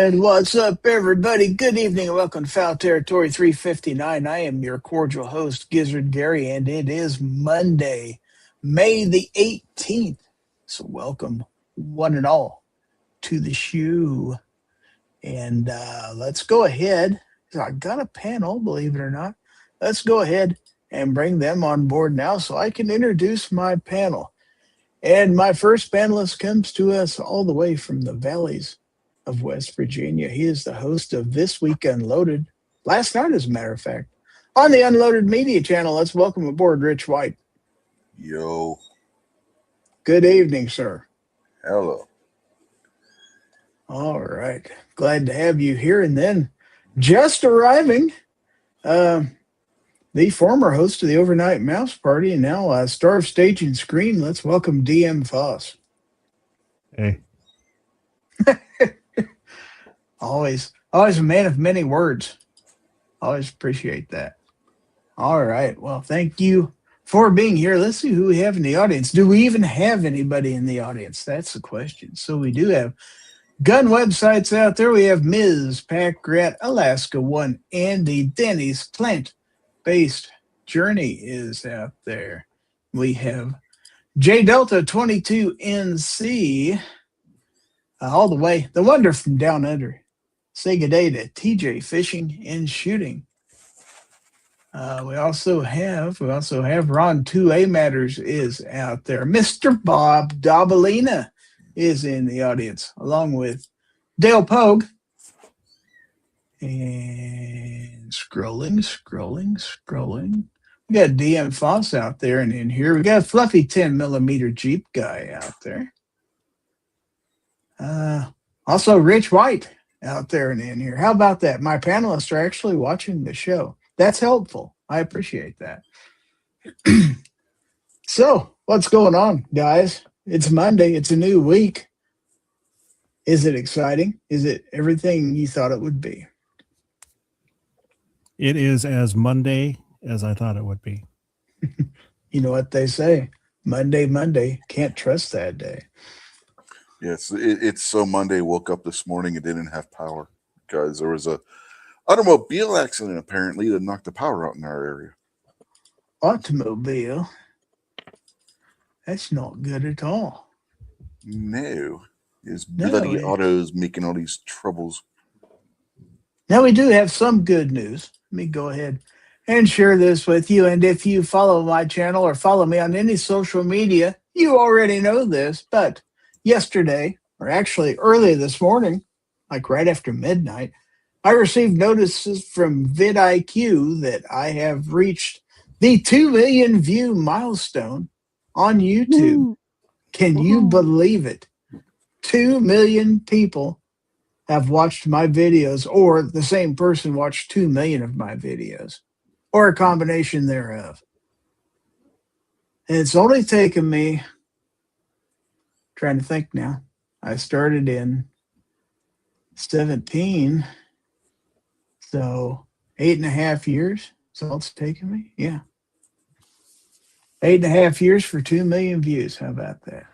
And what's up, everybody? Good evening and welcome to Fowl Territory 359. I am your cordial host, Gizzard Gary, and it is Monday, May the 18th. So welcome, one and all, to the show. And let's go ahead. I got a panel, believe it or not. Let's go ahead and bring them on board now so I can introduce my panel. And my first panelist comes to us all the way from the valleys of West Virginia. He is the host of This Week Unloaded, last night as a matter of fact, on the Unloaded Media channel. Let's welcome aboard Rich White. Yo. Good evening, sir. Hello. All right. Glad to have you here. And then just arriving, the former host of the Overnight Mouse Party and now star of Stage and Screen. Let's welcome DM Foss. Hey. Always a man of many words. Always appreciate that. All right. Well, thank you for being here. Let's see who we have in the audience. Do we even have anybody in the audience? That's the question. So we do have gun websites out there. We have Ms. Pack Rat, Alaska One, Andy Denny's Plant-Based Journey is out there. We have J Delta 22NC, all the way, the wonder from down under. Say good day to TJ Fishing and Shooting. We also have Ron 2A Matters is out there. Mr. Bob Dabalina is in the audience, along with Dale Pogue. And scrolling. We got DM Foss out there, and in here we got Fluffy 10mm Jeep guy out there. Also Rich White out there and in here. How about that? My panelists are actually watching the show. That's helpful. I appreciate that. So, what's going on, guys? It's Monday. It's a new week. Is it exciting? Is it everything you thought it would be? It is as Monday as I thought it would be. You know what they say? Monday, can't trust that day. Yes, it's so Monday. Woke up this morning and didn't have power because there was a automobile accident apparently that knocked the power out in our area. Automobile? That's not good at all. No. It's bloody autos making all these troubles. Now we do have some good news. Let me go ahead and share this with you. And if you follow my channel or follow me on any social media, you already know this, but yesterday, or actually early this morning, like right after midnight, I received notices from vidIQ that I have reached the 2 million view milestone on YouTube. Woo. Can you believe it? 2 million people have watched my videos, or the same person watched 2 million of my videos, or a combination thereof. And it's only taken me, trying to think now, I started in 17, so 8.5 years. So it's taken me, yeah. 8.5 years for 2 million views. How about that?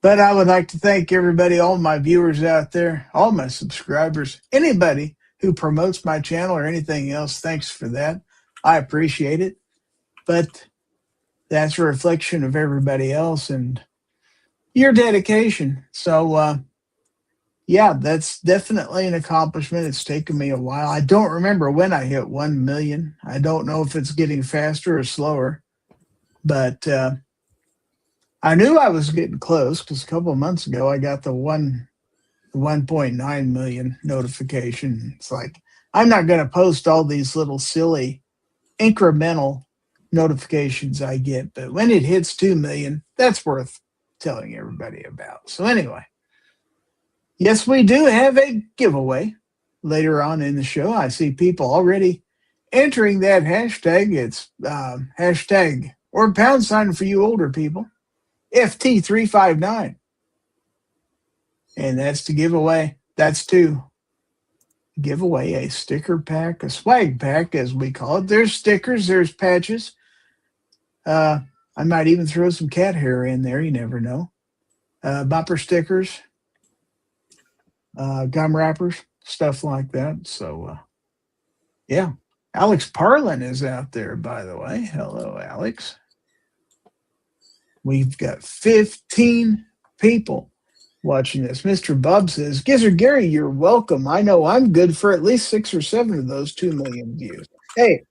But I would like to thank everybody, all my viewers out there, all my subscribers, anybody who promotes my channel or anything else. Thanks for that. I appreciate it. But that's a reflection of everybody else and your dedication. So, yeah, that's definitely an accomplishment. It's taken me a while. I don't remember when I hit 1 million. I don't know if it's getting faster or slower. But I knew I was getting close because a couple of months ago I got the 1.9 million notification. It's like, I'm not going to post all these little silly incremental notifications I get. But when it hits 2 million, that's worth telling everybody about. So anyway, yes, we do have a giveaway later on in the show. I see people already entering that hashtag. It's hashtag or pound sign for you older people, FT359. And that's to give away. That's to give away a sticker pack, a swag pack, as we call it. There's stickers, there's patches. I might even throw some cat hair in there. You never know. Bumper stickers, gum wrappers, stuff like that. So, yeah. Alex Parlin is out there, by the way. Hello, Alex. We've got 15 people watching this. Mr. Bub says, Gizzard Gary, you're welcome. I know I'm good for at least 6 or 7 of those 2 million views. Hey,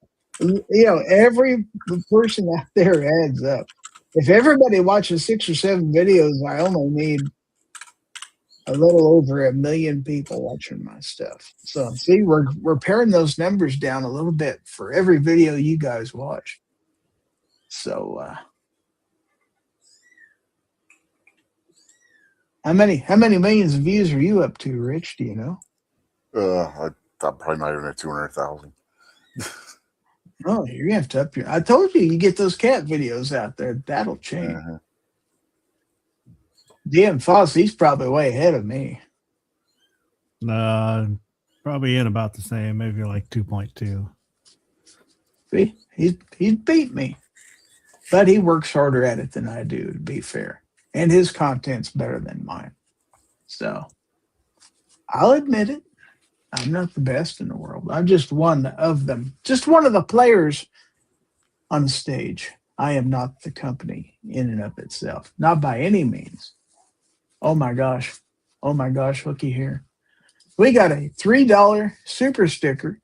every person out there adds up. If everybody watches 6 or 7 videos, I only need a little over 1 million people watching my stuff. So see, we're paring those numbers down a little bit for every video you guys watch. So how many millions of views are you up to, Rich? Do you know? I'm probably not even at 200,000. Oh, you're gonna have to up your. I told you get those cat videos out there. That'll change. DM Foss, he's probably way ahead of me. Probably in about the same, maybe like 2.2. See, he's beat me, but he works harder at it than I do, to be fair, and his content's better than mine. So I'll admit it. I'm not the best in the world. I'm just one of them, just one of the players on the stage. I am not the company in and of itself, not by any means. Oh my gosh, looky here. We got a $3 super sticker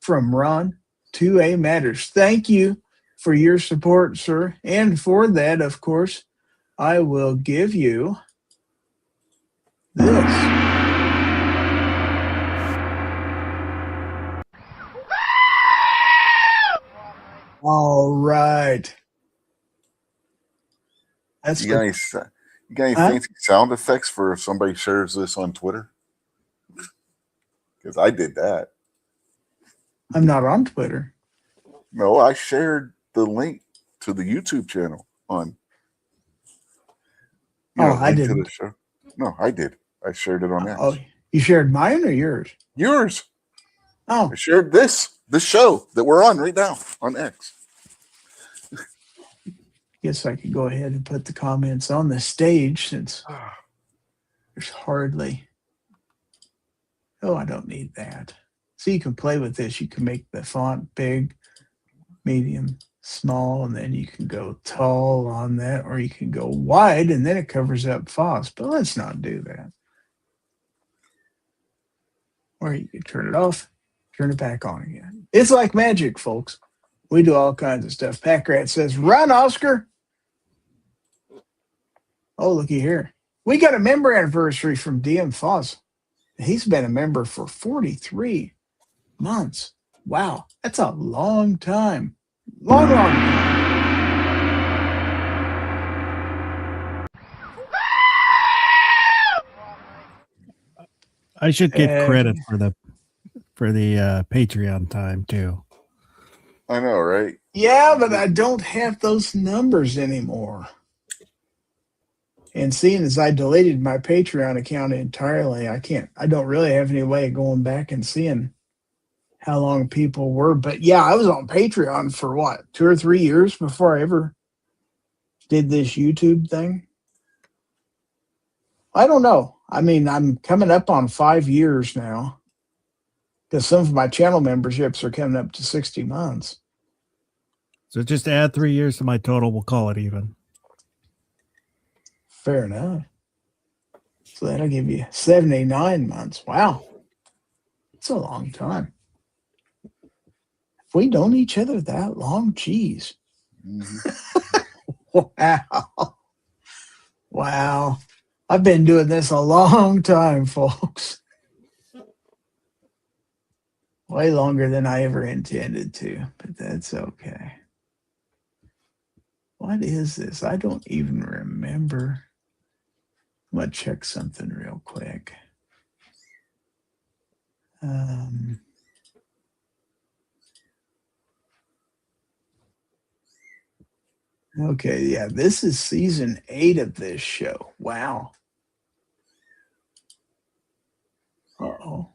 from Ron 2A Matters. Thank you for your support, sir. And for that, of course, I will give you this. All right. That's You got any fancy sound effects for if somebody shares this on Twitter? Because I did that. I'm not on Twitter. No, I shared the link to the YouTube channel on. I didn't. To the show. No, I did. I shared it on X. Oh, you shared mine or yours? Yours. Oh, I shared this show that we're on right now on X. guess I could go ahead and put the comments on the stage since there's hardly. Oh, I don't need that. So you can play with this. You can make the font big, medium, small, and then you can go tall on that, or you can go wide, and then it covers up Foss. But let's not do that. Or you can turn it off, turn it back on again. It's like magic, folks. We do all kinds of stuff. Packrat says, run, Oscar. Oh, looky here. We got a member anniversary from DM Foss. He's been a member for 43 months. Wow, that's a long time. Long time. I should get credit for the Patreon time too. I know, right? Yeah, but I don't have those numbers anymore. And seeing as I deleted my Patreon account entirely, I don't really have any way of going back and seeing how long people were. But yeah, I was on Patreon for what, 2 or 3 years before I ever did this YouTube thing. I don't know. I mean, I'm coming up on 5 years now because some of my channel memberships are coming up to 60 months. So just add 3 years to my total. We'll call it even. Fair enough. So that'll give you 79 months. Wow. It's a long time. If we known each other that long, geez. Wow. Wow. I've been doing this a long time, folks. Way longer than I ever intended to, but that's okay. What is this? I don't even remember. I'm going to check something real quick. Okay, yeah, this is season 8 of this show. Wow. Uh-oh.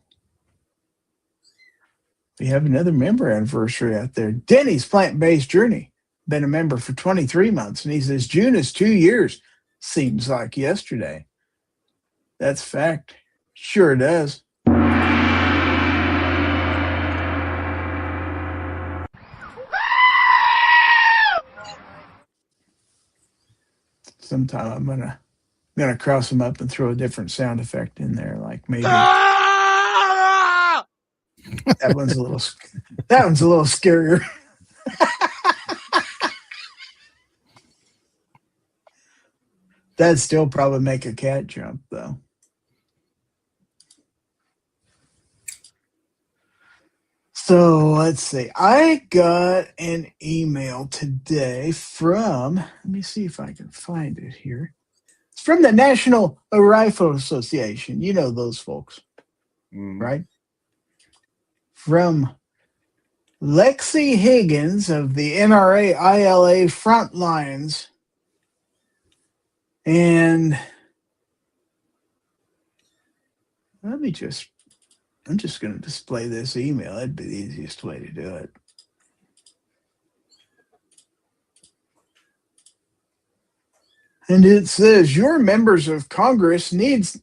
We have another member anniversary out there. Denny's Plant-Based Journey. Been a member for 23 months. And he says, June is 2 years. Seems like yesterday. That's fact. Sure does. Sometime I'm gonna cross them up and throw a different sound effect in there, like maybe that one's a little scarier. That'd still probably make a cat jump, though. So let's see. I got an email today from, let me see if I can find it here. It's from the National Rifle Association. You know those folks, right? From Lexi Higgins of the NRA ILA Front Lines. And I'm just going to display this email. That'd be the easiest way to do it. And it says, your member of Congress needs to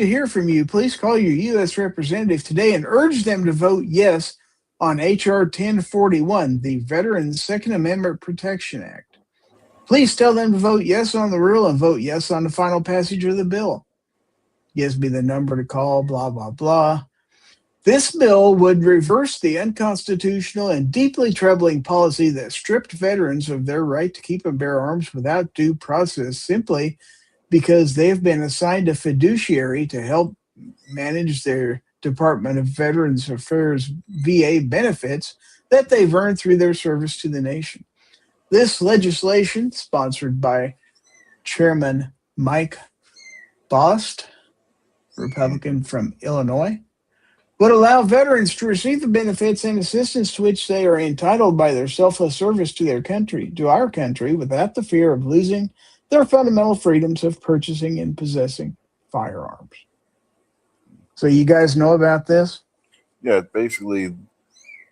hear from you. Please call your U.S. representative today and urge them to vote yes on H.R. 1041, the Veterans Second Amendment Protection Act. Please tell them to vote yes on the rule and vote yes on the final passage of the bill. Gives me the number to call, blah, blah, blah. This bill would reverse the unconstitutional and deeply troubling policy that stripped veterans of their right to keep and bear arms without due process simply because they've been assigned a fiduciary to help manage their Department of Veterans Affairs VA benefits that they've earned through their service to the nation. This legislation, sponsored by Chairman Mike Bost, Republican from Illinois, would allow veterans to receive the benefits and assistance to which they are entitled by their selfless service to our country, without the fear of losing their fundamental freedoms of purchasing and possessing firearms. So you guys know about this? Yeah, basically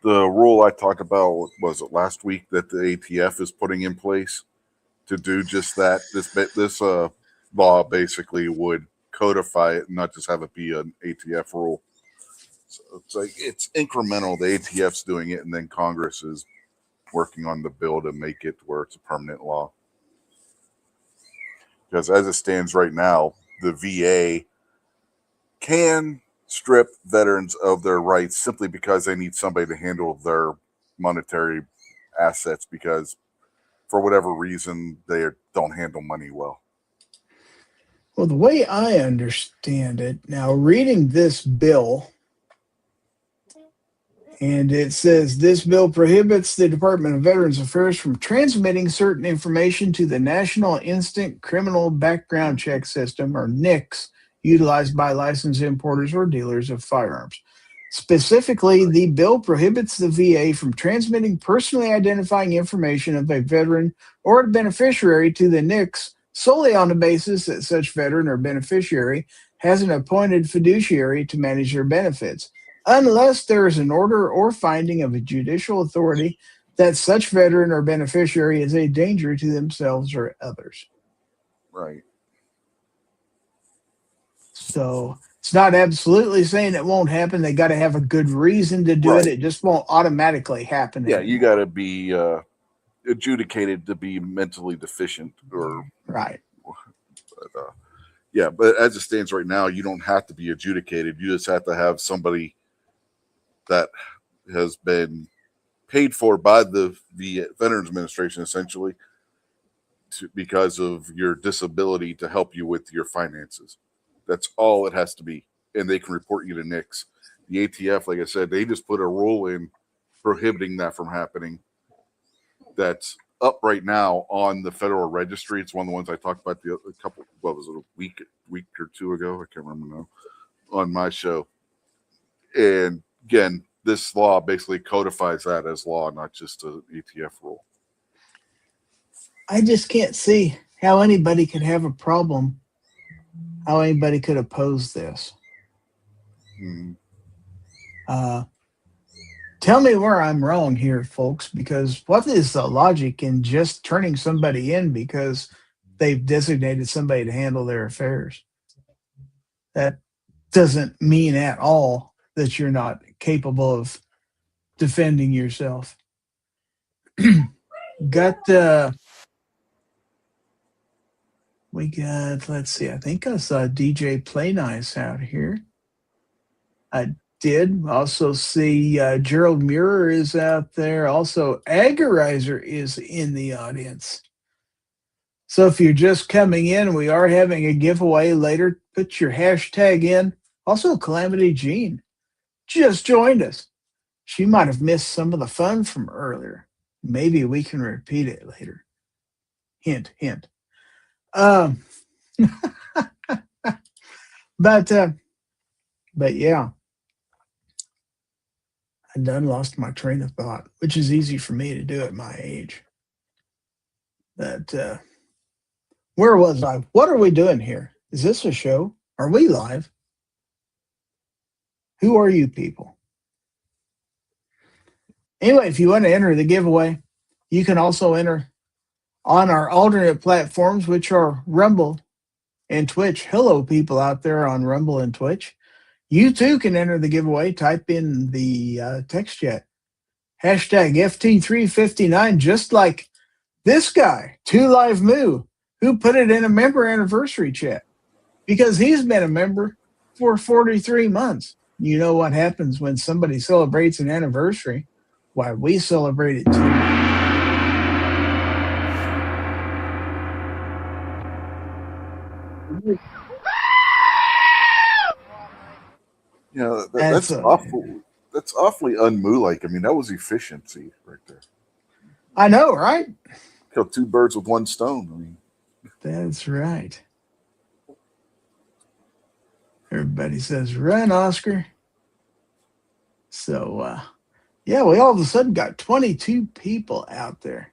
the rule I talked about, was it last week, that the ATF is putting in place to do just that. This law basically would codify it and not just have it be an ATF rule. So it's like it's incremental. The ATF's doing it, and then Congress is working on the bill to make it where it's a permanent law. Because as it stands right now, the VA can strip veterans of their rights simply because they need somebody to handle their monetary assets, because for whatever reason they don't handle money well. Well, the way I understand it, now reading this bill, and it says this bill prohibits the Department of Veterans Affairs from transmitting certain information to the National Instant Criminal Background Check System, or NICS, utilized by licensed importers or dealers of firearms. Specifically, the bill prohibits the VA from transmitting personally identifying information of a veteran or a beneficiary to the NICS solely on the basis that such veteran or beneficiary has an appointed fiduciary to manage their benefits, unless there is an order or finding of a judicial authority that such veteran or beneficiary is a danger to themselves or others. Right. So it's not absolutely saying it won't happen. They got to have a good reason to do it. It just won't automatically happen. Yeah, you got to be adjudicated to be mentally deficient, or right. But as it stands right now, you don't have to be adjudicated. You just have to have somebody that has been paid for by the Veterans Administration, essentially, because of your disability, to help you with your finances. That's all it has to be. And they can report you to NICS. The ATF, like I said, they just put a rule in prohibiting that from happening. That's up right now on the Federal Registry. It's one of the ones I talked about a week or two ago? I can't remember now, on my show. And again, this law basically codifies that as law, not just an ETF rule. I just can't see how anybody could have a problem, how anybody could oppose this. Tell me where I'm wrong here, folks, because what is the logic in just turning somebody in because they've designated somebody to handle their affairs? That doesn't mean at all that you're not capable of defending yourself. Let's see, I think I saw DJ Play Nice out here. I did also see Gerald Muir is out there. Also, Agorizer is in the audience. So if you're just coming in, we are having a giveaway later. Put your hashtag in. Also, Calamity Jean just joined us. She might have missed some of the fun from earlier. Maybe we can repeat it later. Hint, hint. But yeah, I done lost my train of thought, which is easy for me to do at my age. But where was I? What are we doing here? Is this a show? Are we live? Who are you people? Anyway, if you want to enter the giveaway, you can also enter on our alternate platforms, which are Rumble and Twitch. Hello, people out there on Rumble and Twitch. You too can enter the giveaway. Type in the text chat. Hashtag FT359, just like this guy, 2LiveMoo, who put it in a member anniversary chat because he's been a member for 43 months. You know what happens when somebody celebrates an anniversary? Why, we celebrate it too. Yeah, that's awful. That's awfully unmoo-like. I mean, that was efficiency right there. I know, right? Kill two birds with one stone. I mean, that's right. Everybody says, run, Oscar. So, yeah, we all of a sudden got 22 people out there.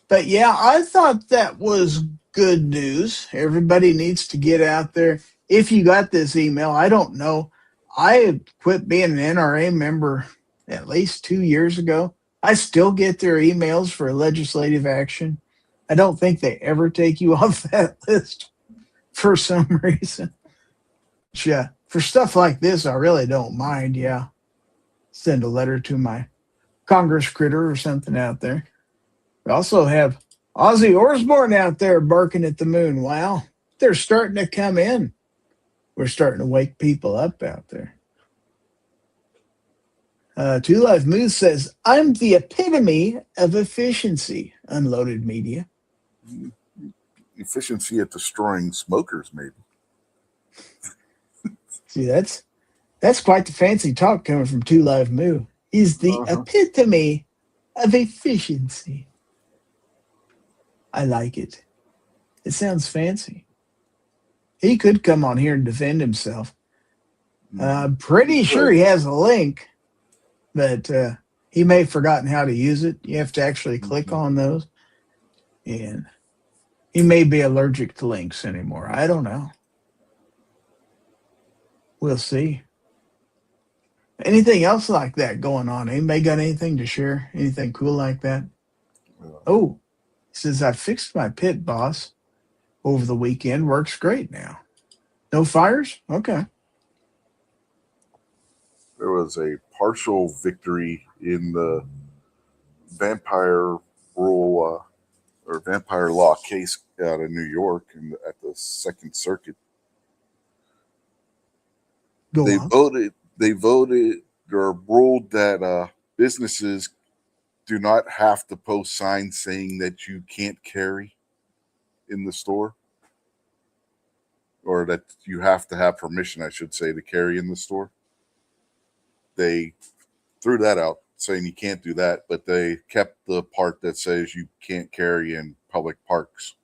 But yeah, I thought that was good news. Everybody needs to get out there. If you got this email, I don't know. I quit being an NRA member at least 2 years ago. I still get their emails for legislative action. I don't think they ever take you off that list for some reason. Yeah, for stuff like this, I really don't mind. Yeah, send a letter to my Congress critter or something out there. We also have Ozzy Osbourne out there barking at the moon. Wow, they're starting to come in. We're starting to wake people up out there. 2LiveMoo says, I'm the epitome of efficiency. Unloaded media. Efficiency at destroying smokers, maybe. See, that's quite the fancy talk coming from 2LiveMoo. He's the epitome of efficiency. I like it. It sounds fancy. He could come on here and defend himself. I'm pretty sure he has a link, but he may have forgotten how to use it. You have to actually click on those. And he may be allergic to links anymore. I don't know. We'll see. Anything else like that going on? Anybody got anything to share? Anything cool like that? Oh, he says, I fixed my pit, boss, over the weekend. Works great now. No fires? Okay. There was a partial victory in the vampire rule or vampire law case out of New York at the Second Circuit. They voted or ruled that businesses do not have to post signs saying that you can't carry in the store, or that you have to have permission, I should say, to carry in the store. They threw that out. saying you can't do that, but they kept the part that says you can't carry in public parks.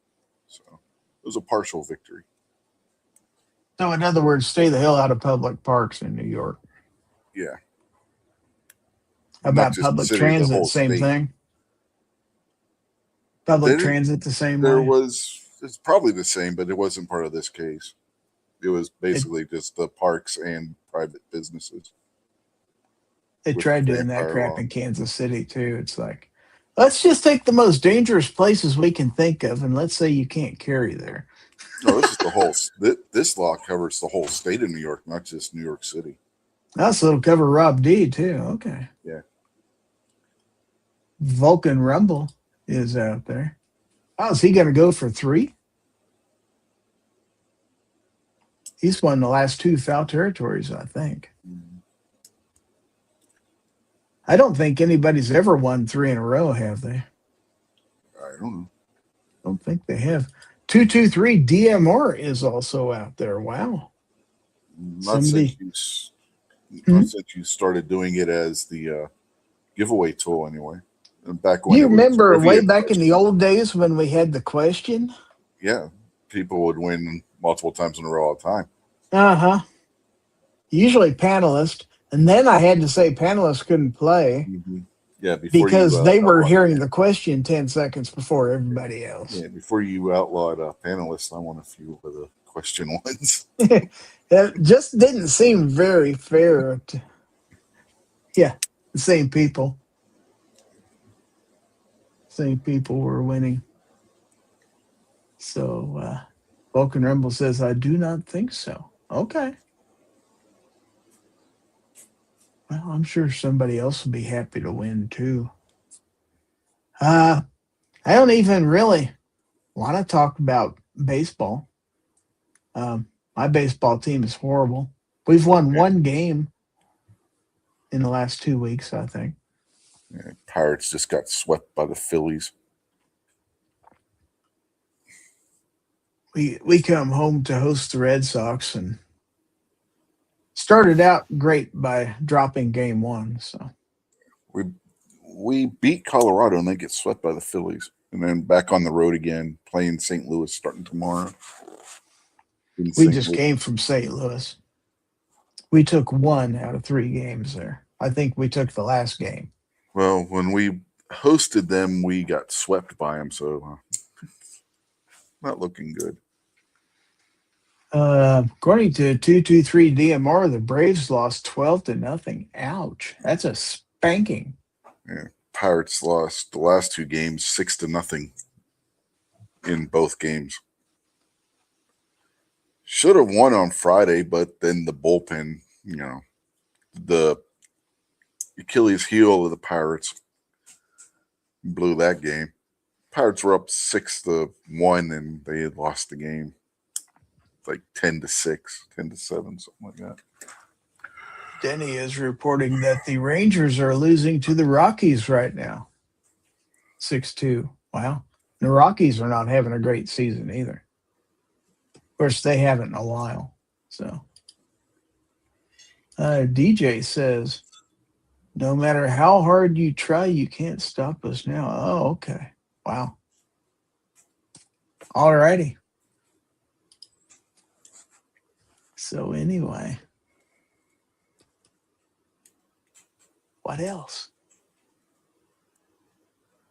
So it was a partial victory. So, in other words, stay the hell out of public parks in New York. Yeah. How Not about just the public city, the transit? whole Same state. thing. Public There- transit the same There way. it's probably the same, but it wasn't part of this case. It was basically just the parks and private businesses. They with tried the doing that vampire crap law. in Kansas City too. It's like, let's just take the most dangerous places we can think of, and let's say you can't carry there. No, this is the whole. This law covers the whole state of New York, not just New York City. Also, it'll cover Rob D too. Okay. Yeah. Vulcan Rumble is out there. Oh, is he going to go for 3? He's won the last 2 Fowl Territories, I think. I don't think anybody's ever won 3 in a row, have they? I don't know. Don't think they have. 223 DMR is also out there. Wow. Not since you started doing it as the giveaway tool, anyway. And back when You it was remember way trivia back in the question. old days when we had the question? Yeah, people would win multiple times in a row all the time. Uh-huh. Usually panelist. And then I had to say panelists couldn't play Yeah, before because you, they were outlawed- hearing the question 10 seconds before everybody else. Yeah, before you outlawed panelists, I want a few of the question ones. It just didn't seem very fair. The same people. Same people were winning. So, Vulcan Rumble says, I do not think so. Okay. Well, I'm sure somebody else will be happy to win too. I don't even really want to talk about baseball. My baseball team is horrible. We've won 1 game in the last 2 weeks, I think. Yeah, Pirates just got swept by the Phillies. We come home to host the Red Sox and started out great by dropping game 1. So We beat Colorado and they get swept by the Phillies, and then back on the road again, playing St. Louis starting tomorrow. we just came from St. Louis. We took 1 out of 3 games there. I think we took the last game. Well, when we hosted them, we got swept by them, so not looking good. According to 223 DMR, the Braves lost 12-0. Ouch. That's a spanking. Yeah, Pirates lost the last 2 games 6-0 in both games. Should have won on Friday, but then the bullpen, the Achilles heel of the Pirates blew that game. Pirates were up 6-1, and they had lost the game like 10-6, 10-7, something like that. Denny is reporting that the Rangers are losing to the Rockies right now. 6-2. Wow. The Rockies are not having a great season either. Of course, they haven't in a while. So, DJ says, no matter how hard you try, you can't stop us now. Oh, okay. Wow. All righty. So anyway, what else?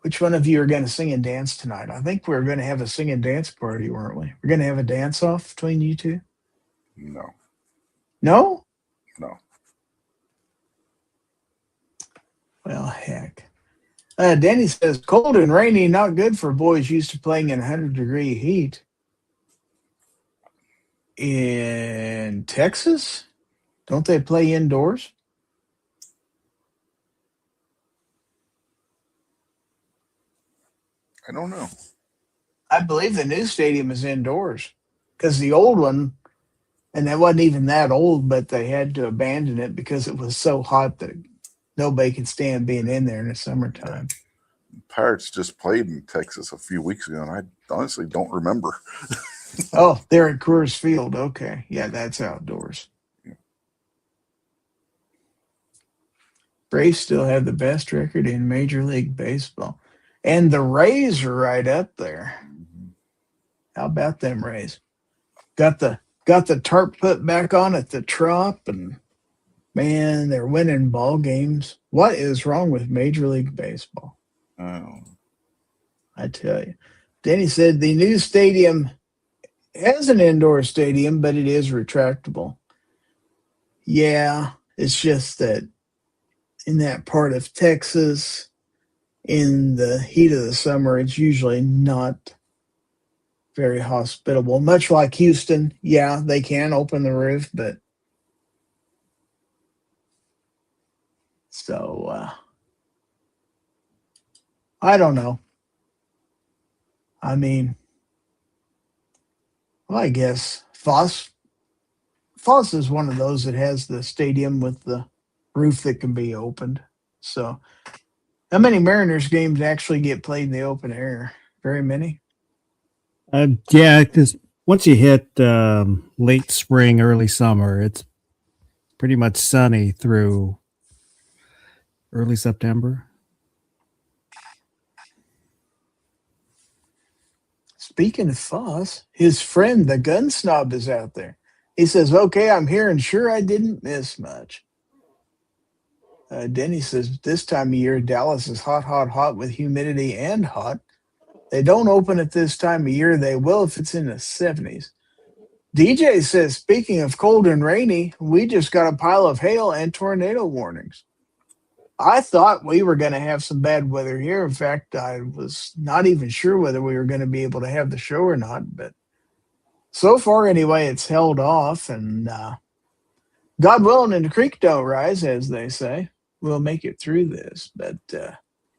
Which one of you are going to sing and dance tonight? I think we're going to have a sing and dance party, weren't we? We're going to have a dance off between you two? No. No? No. Well, heck. Danny says, cold and rainy, not good for boys used to playing in 100-degree heat. In Texas? Don't they play indoors? I don't know. I believe the new stadium is indoors because the old one, and that wasn't even that old, but they had to abandon it because it was so hot that nobody could stand being in there in the summertime. Pirates just played in Texas a few weeks ago, and I honestly don't remember. Oh, they're at Coors Field. Okay. Yeah, that's outdoors. Yeah. Rays still have the best record in Major League Baseball. And the Rays are right up there. How about them Rays? Got the tarp put back on at the Trop, and man, they're winning ball games. What is wrong with Major League Baseball? Oh. I tell you. Denny said the new stadium has an indoor stadium, but it is retractable. Yeah, it's just that in that part of Texas, in the heat of the summer, it's usually not very hospitable. Much like Houston, yeah, they can open the roof, but so I don't know. I mean, well, I guess Foss is one of those that has the stadium with the roof that can be opened. So, how many Mariners games actually get played in the open air? Very many. Yeah, because once you hit late spring, early summer, it's pretty much sunny through early September. Speaking of Foss, his friend, the gun snob, is out there. He says, okay, I'm here, and sure, I didn't miss much. Denny says, this time of year, Dallas is hot, hot, hot with humidity and hot. They don't open at this time of year. They will if it's in the 70s. DJ says, speaking of cold and rainy, we just got a pile of hail and tornado warnings. I thought we were going to have some bad weather here. In fact, I was not even sure whether we were going to be able to have the show or not. But so far, anyway, it's held off. And God willing, and the creek don't rise, as they say, we'll make it through this. But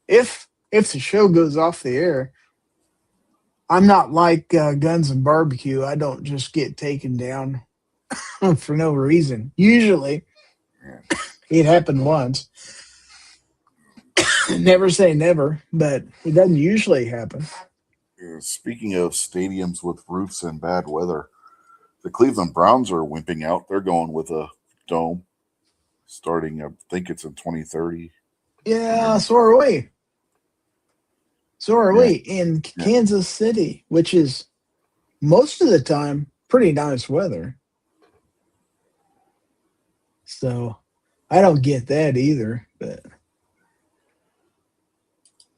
if the show goes off the air, I'm not like Guns and Barbecue. I don't just get taken down for no reason. Usually, it happened once. Never say never, but it doesn't usually happen. Speaking of stadiums with roofs and bad weather, the Cleveland Browns are wimping out. They're going with a dome starting, I think it's in 2030. Yeah, so are we. So are we in Kansas City, which is most of the time pretty nice weather. So I don't get that either, but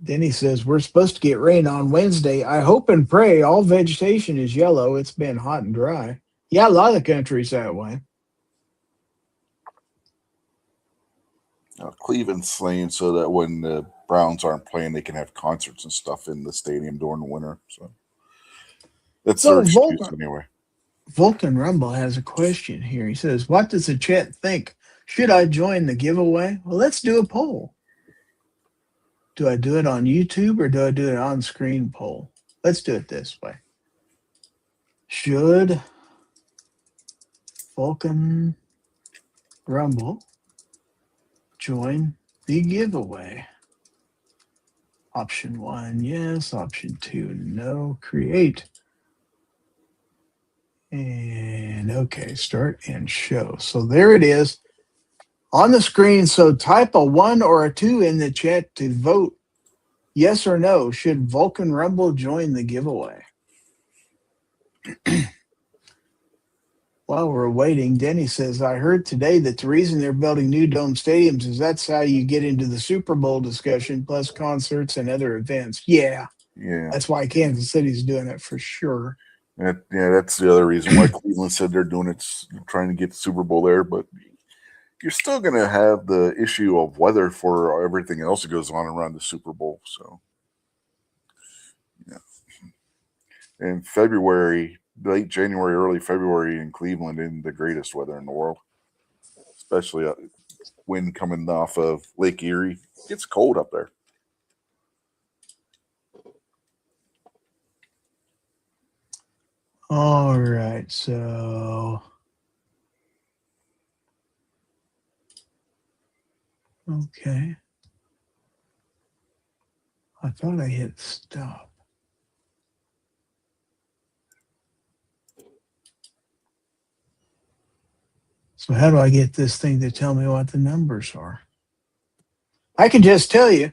then he says, we're supposed to get rain on Wednesday. I hope and pray all vegetation is yellow. It's been hot and dry. Yeah, a lot of the country's that way. Cleveland's saying so that when the Browns aren't playing, they can have concerts and stuff in the stadium during the winter. So that's their excuse anyway. Vulcan Rumble has a question here. He says, what does the chat think? Should I join the giveaway? Well, let's do a poll. Do I do it on YouTube or do I do it on screen poll? Let's do it this way. Should Vulcan Rumble join the giveaway? Option 1, yes. Option 2, no. Create. And okay, start and show. So there it is on the screen. So type a 1 or a 2 in the chat to vote yes or no. Should Vulcan Rumble join the giveaway? While we're waiting, Denny says, I heard today that the reason they're building new dome stadiums is that's how you get into the Super Bowl discussion, plus concerts and other events. Yeah. That's why Kansas City's doing it for sure. That's the other reason why Cleveland said they're doing it, trying to get the Super Bowl there. But you're still going to have the issue of weather for everything else that goes on around the Super Bowl. So, yeah. In February, late January, early February in Cleveland isn't the greatest weather in the world, especially wind coming off of Lake Erie. It gets cold up there. All right, so okay. I thought I hit stop. So how do I get this thing to tell me what the numbers are? I can just tell you,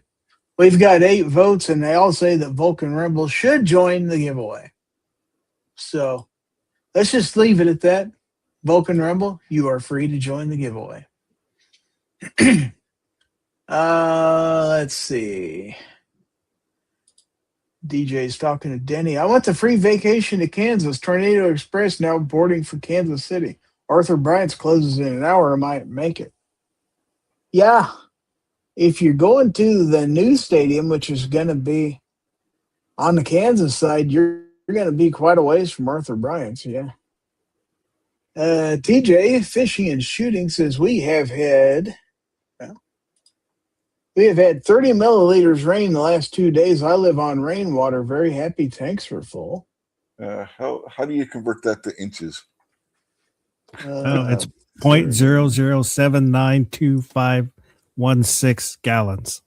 we've got 8 votes, and they all say that Vulcan Rumble should join the giveaway. So let's just leave it at that. Vulcan Rumble, you are free to join the giveaway. Let's see. DJ's talking to Denny. I want the free vacation to Kansas. Tornado Express now boarding for Kansas City. Arthur Bryant's closes in an hour. I might make it. Yeah. If you're going to the new stadium, which is going to be on the Kansas side, you're going to be quite a ways from Arthur Bryant's. Yeah. TJ, Fishing and Shooting, says we have had 30 milliliters rain the last 2 days. I live on rainwater. Very happy. Tanks are full. How do you convert that to inches? It's 0.00792516 gallons.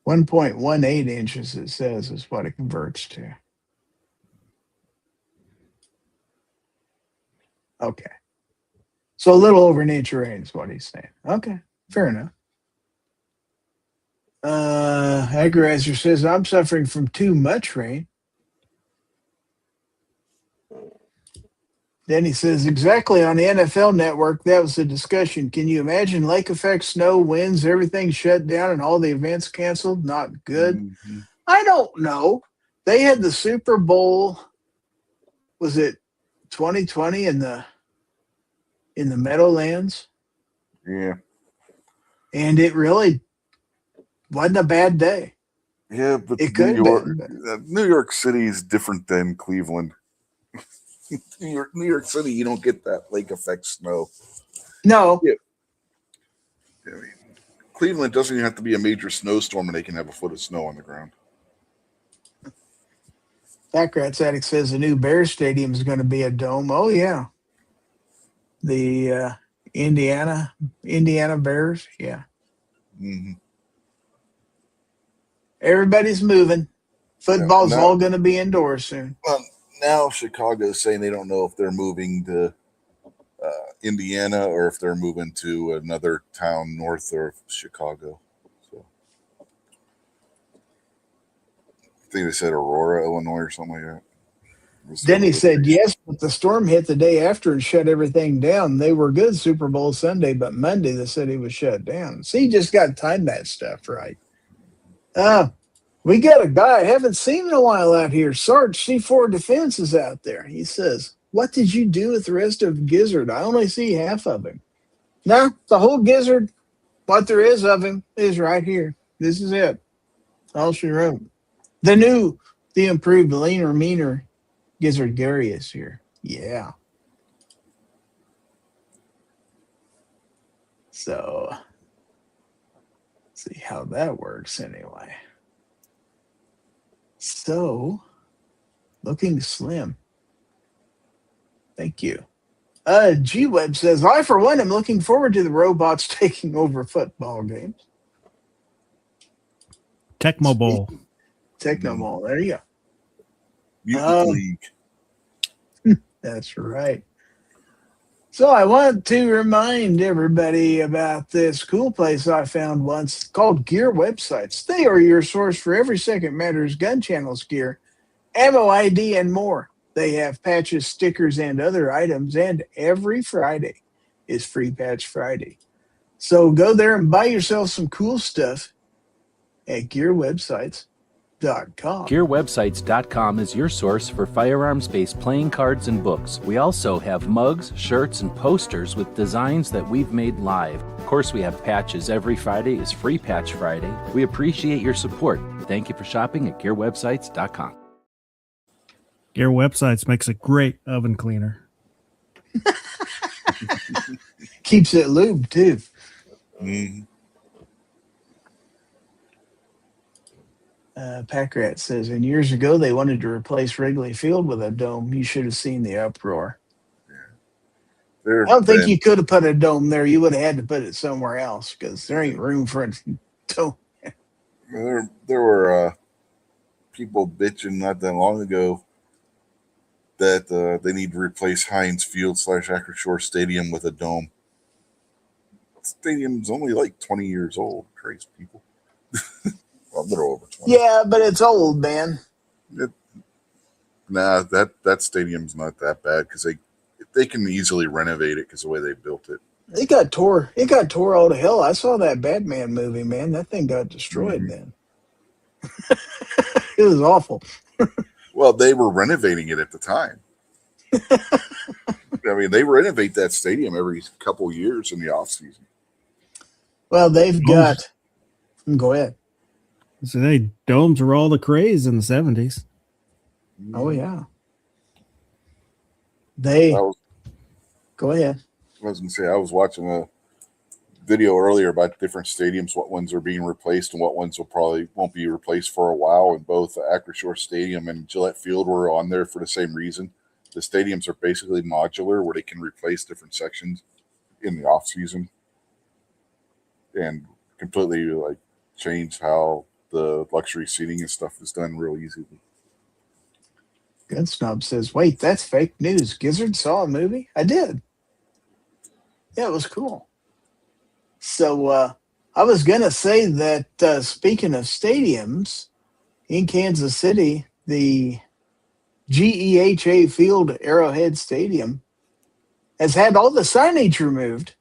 1.18 inches, it says, is what it converts to. Okay. So a little over an inch of rain is what he's saying. Okay, fair enough. Agrizer says, I'm suffering from too much rain. Then he says, exactly, on the NFL network, that was the discussion. Can you imagine lake effect, snow, winds, everything shut down and all the events canceled? Not good. Mm-hmm. I don't know. They had the Super Bowl, was it 2020 in the Meadowlands? Yeah. And it really wasn't a bad day. Yeah, but New York City is different than Cleveland. New York City, you don't get that lake effect snow. No. Yeah. I mean, Cleveland doesn't even have to be a major snowstorm and they can have a foot of snow on the ground. Backrats Addict says the new Bears Stadium is going to be a dome. Oh, yeah. The Indiana Bears, yeah. Mm-hmm. Everybody's moving. Football's all going to be indoors soon. Well, now Chicago's saying they don't know if they're moving to Indiana or if they're moving to another town north of Chicago. So I think they said Aurora, Illinois, or something like that. Denny said yes, but the storm hit the day after and shut everything down. They were good Super Bowl Sunday, but Monday the city was shut down. See, you just got to time that stuff right. We got a guy I haven't seen in a while out here. Sarge C4 Defense is out there. He says, what did you do with the rest of Gizzard? I only see half of him. No, the whole Gizzard, what there is of him, is right here. This is it. All she wrote. The improved, leaner, meaner Gizzard Gary is here. Yeah. So, let's see how that works anyway. So, looking slim. Thank you. G-Web says, I, for one, am looking forward to the robots taking over football games. Tecmo Bowl. Tecmo Bowl. There you go. Mutant League. That's right. So I want to remind everybody about this cool place I found once called Gear Websites. They are your source for every Second Matters gun channels gear, ammo ID, and more. They have patches, stickers, and other items, and every Friday is Free Patch Friday. So go there and buy yourself some cool stuff at GearWebsites.com. GearWebsites.com is your source for firearms-based playing cards and books. We also have mugs, shirts, and posters with designs that we've made live. Of course, we have patches. Every Friday is Free Patch Friday. We appreciate your support. Thank you for shopping at GearWebsites.com. Gear Websites makes a great oven cleaner. Keeps it lubed, too. Mm-hmm. Packrat says, and years ago they wanted to replace Wrigley Field with a dome. You should have seen the uproar. Yeah. I don't think you could have put a dome there. You would have had to put it somewhere else because there ain't room for a dome. There were people bitching not that long ago that they need to replace Heinz Field / Acrisure Stadium with a dome. The stadium's only like 20 years old. Crazy people. Well, they're over 20. Yeah, but it's old, man. That stadium's not that bad because they can easily renovate it because the way they built it. It got tore all to hell. I saw that Batman movie, man. That thing got destroyed, man. It was awful. Well, they were renovating it at the time. I mean, they renovate that stadium every couple years in the off season. Well, they've got. Go ahead. So domes were all the craze in the 70s. Oh yeah. Go ahead. I was going to say, I was watching a video earlier about different stadiums, what ones are being replaced and what ones won't be replaced for a while. And both Acrisure Stadium and Gillette Field were on there for the same reason. The stadiums are basically modular where they can replace different sections in the off season and completely like change how the luxury seating and stuff is done real easily. Gunsnob says, wait, that's fake news. Gizzard saw a movie? I did. Yeah, it was cool. So I was going to say that speaking of stadiums, in Kansas City, the GEHA Field Arrowhead Stadium has had all the signage removed.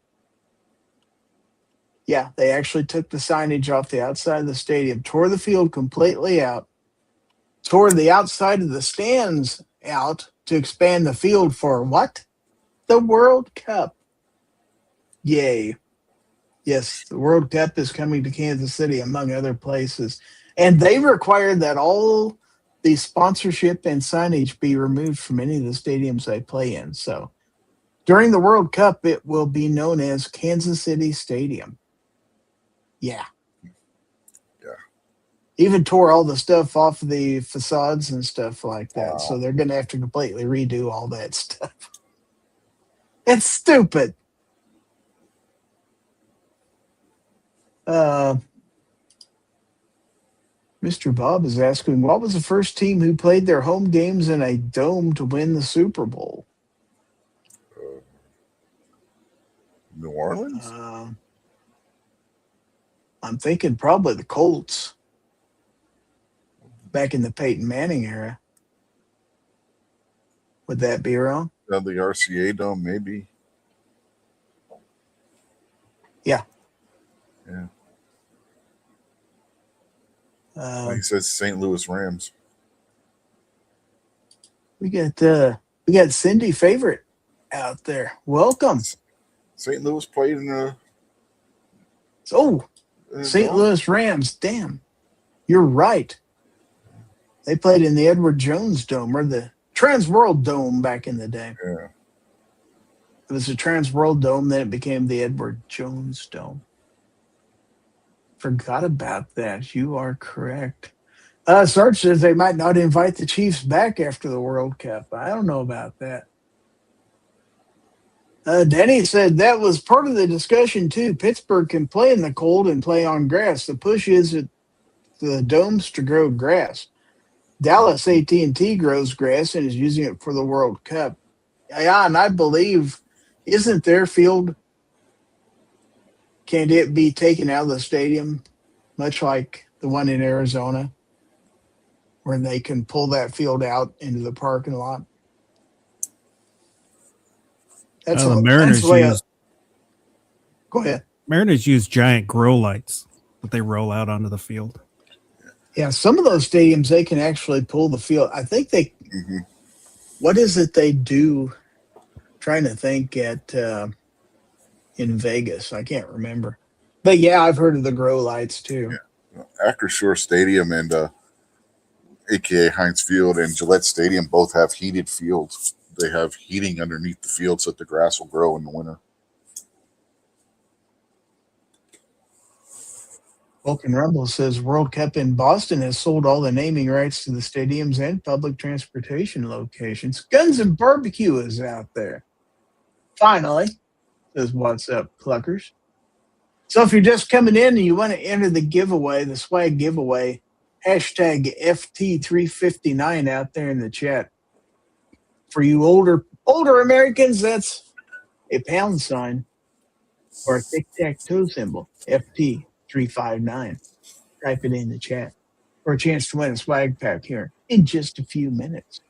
Yeah, they actually took the signage off the outside of the stadium, tore the field completely out, tore the outside of the stands out to expand the field for what? The World Cup. Yay. Yes, the World Cup is coming to Kansas City, among other places. And they required that all the sponsorship and signage be removed from any of the stadiums they play in. So during the World Cup, it will be known as Kansas City Stadium. Yeah. Even tore all the stuff off of the facades and stuff like that. Wow. So they're going to have to completely redo all that stuff. It's stupid. Mr. Bob is asking, what was the first team who played their home games in a dome to win the Super Bowl? New Orleans? I'm thinking probably the Colts. Back in the Peyton Manning era. Would that be wrong? The RCA Dome, maybe. Yeah. Yeah. He says St. Louis Rams. We got Cindy Favorite out there. Welcome. St. Louis played in St. Louis Rams. Damn. You're right. They played in the Edward Jones Dome or the Trans World Dome back in the day. Yeah. It was the Trans World Dome, then it became the Edward Jones Dome. Forgot about that. You are correct. Sarge says they might not invite the Chiefs back after the World Cup. I don't know about that. Denny said that was part of the discussion, too. Pittsburgh can play in the cold and play on grass. The push is at the domes to grow grass. Dallas AT&T grows grass and is using it for the World Cup. Yeah, and I believe, isn't their field, can it be taken out of the stadium, much like the one in Arizona, where they can pull that field out into the parking lot? That's the Mariners go ahead. Mariners use giant grow lights that they roll out onto the field. Yeah, some of those stadiums, they can actually pull the field. I think they what is it they do? I'm trying to think at in Vegas. I can't remember. But yeah, I've heard of the grow lights too. Yeah. Acrisure Stadium and AKA Heinz Field and Gillette Stadium both have heated fields. They have heating underneath the field so that the grass will grow in the winter. Vulcan Rumble says World Cup in Boston has sold all the naming rights to the stadiums and public transportation locations. Guns and Barbecue is out there. Finally, says what's up, Cluckers. So if you're just coming in and you want to enter the giveaway, the swag giveaway, hashtag FT359 out there in the chat. For you older Americans, that's a pound sign or a tic-tac-toe symbol, FT359. Type it in the chat for a chance to win a swag pack here in just a few minutes.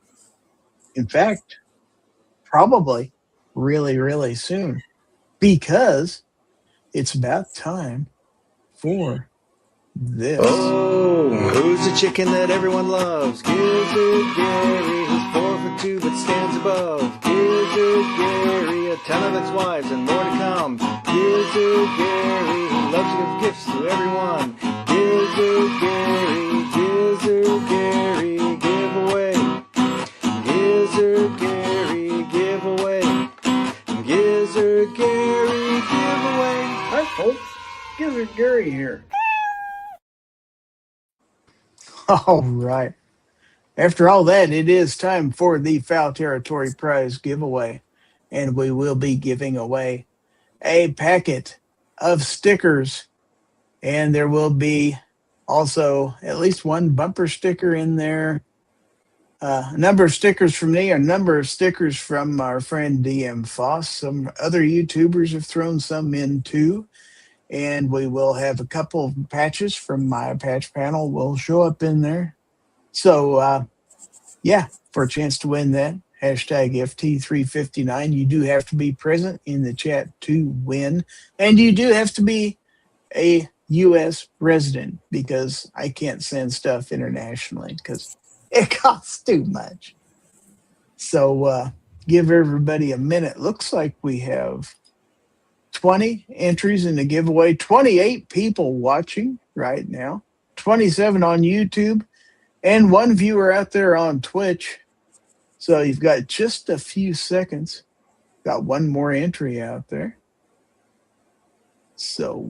In fact, probably really, really soon, because it's about time for this. Oh, who's the chicken that everyone loves? Gizzard Gary, who's 4 for 2 but stands above. Gizzard Gary, a ton of ex-wives and more to come. Gizzard Gary, who loves to give gifts to everyone. Gizzard Gary, giveaway. Gizzard Gary, giveaway. Gizzard Gary, giveaway. Hi, folks. Gizzard Gary here. All right. After all that, it is time for the Fowl Territory prize giveaway. And we will be giving away a packet of stickers. And there will be also at least one bumper sticker in there. A number of stickers from me, a number of stickers from our friend DM Foss. Some other YouTubers have thrown some in too. And we will have a couple of patches from my patch panel will show up in there. So, for a chance to win that, hashtag FT359, you do have to be present in the chat to win. And you do have to be a U.S. resident, because I can't send stuff internationally because it costs too much. So give everybody a minute. Looks like we have 20 entries in the giveaway, 28 people watching right now, 27 on YouTube, and 1 viewer out there on Twitch. So you've got just a few seconds. Got 1 more entry out there. So,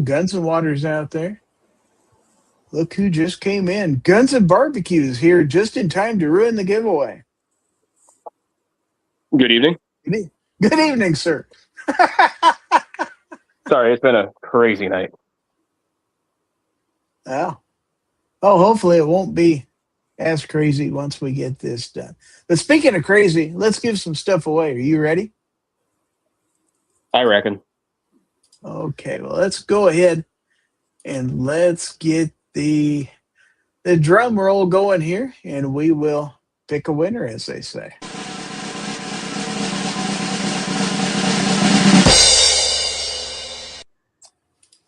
Guns and Water's out there. Look who just came in. Guns and Barbecues here just in time to ruin the giveaway. Good evening. Good evening, sir. Sorry, it's been a crazy night. Oh, hopefully it won't be as crazy once we get this done. But speaking of crazy, let's give some stuff away. Are you ready? I reckon. Okay, well, let's go ahead and let's get the drum roll going here, and we will pick a winner, as they say.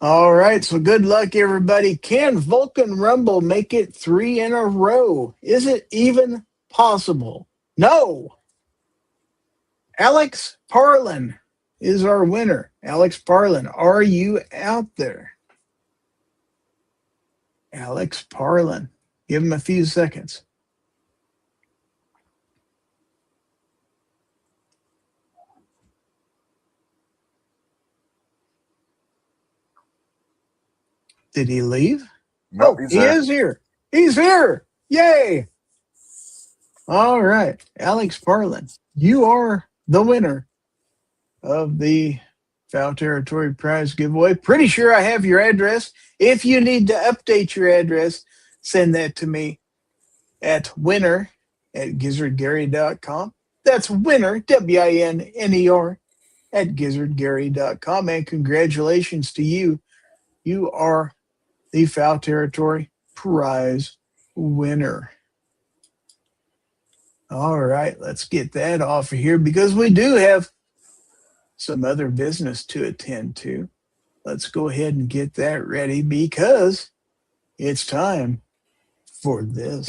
All right, so good luck, everybody. Can Vulcan Rumble make it 3 in a row? Is it even possible? No. Alex Parlin is our winner. Alex Parlin, are you out there? Alex Parlin. Give him a few seconds. Did he leave? No, he is here. He's here. Yay. All right. Alex Parlin, you are the winner of the Fowl Territory prize giveaway. Pretty sure I have your address. If you need to update your address, send that to me at winner@gizzardgary.com. That's winner, WINNER, @gizzardgary.com. And congratulations to you. You are the Fowl Territory prize winner. All right, let's get that off of here because we do have some other business to attend to. Let's go ahead and get that ready because it's time for this.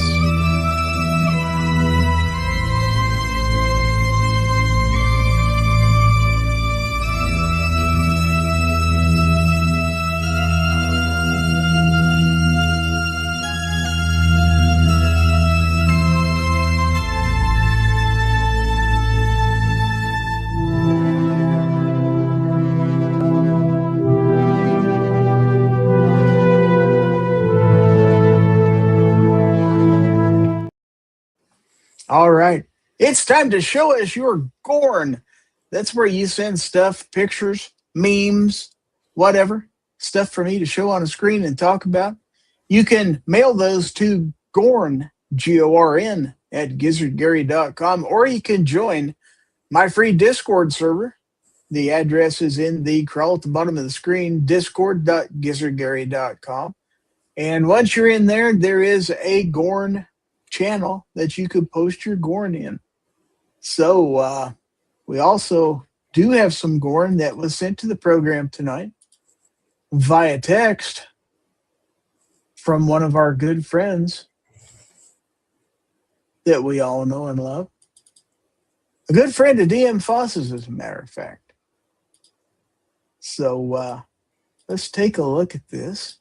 All right. It's time to show us your GORN. That's where you send stuff, pictures, memes, whatever, stuff for me to show on a screen and talk about. You can mail those to GORN, GORN, at gizzardgary.com, or you can join my free Discord server. The address is in the crawl at the bottom of the screen, discord.gizzardgary.com. And once you're in there, there is a GORN channel that you could post your GORN in. So we also do have some GORN that was sent to the program tonight via text from one of our good friends that we all know and love. A good friend of DM Foss's, as a matter of fact. So let's take a look at this.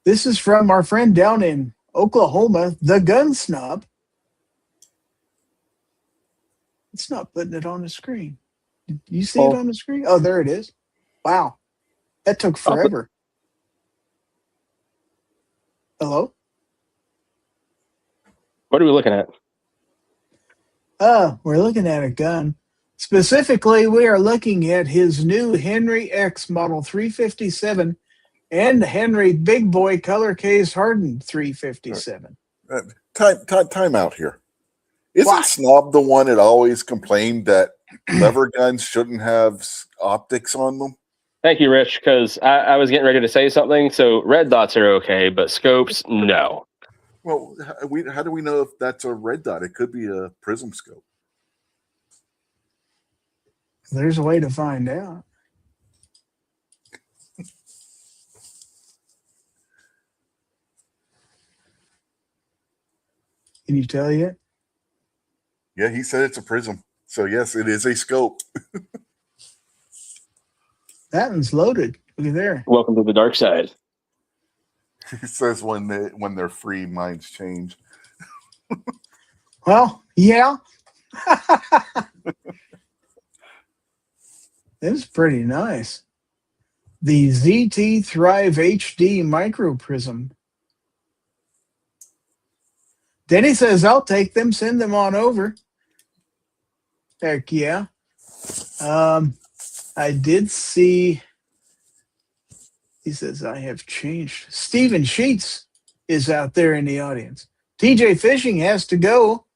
This is from our friend down in Oklahoma, the Gun Snob. It's not putting it on the screen. Did you see it on the screen? Oh, there it is. Wow. That took forever. Hello? What are we looking at? We're looking at a gun. Specifically, we are looking at his new Henry X Model 357 and Henry Big Boy Color Case Hardened 357. Time out here. Isn't What? Snob the one that always complained that lever guns shouldn't have optics on them? Thank you, Rich, because I was getting ready to say something. So red dots are okay, but scopes, no. Well, how do we know if that's a red dot? It could be a prism scope. There's a way to find out. Can you tell yet? Yeah, he said it's a prism. So, yes, it is a scope. That one's loaded. Look at there. Welcome to the dark side. He says when they're free, minds change. Well, yeah. It's pretty nice. The ZT Thrive HD Micro Prism. Denny says, I'll take them, send them on over. Heck yeah. I did see, he says, I have changed. Stephen Sheets is out there in the audience. TJ Fishing has to go.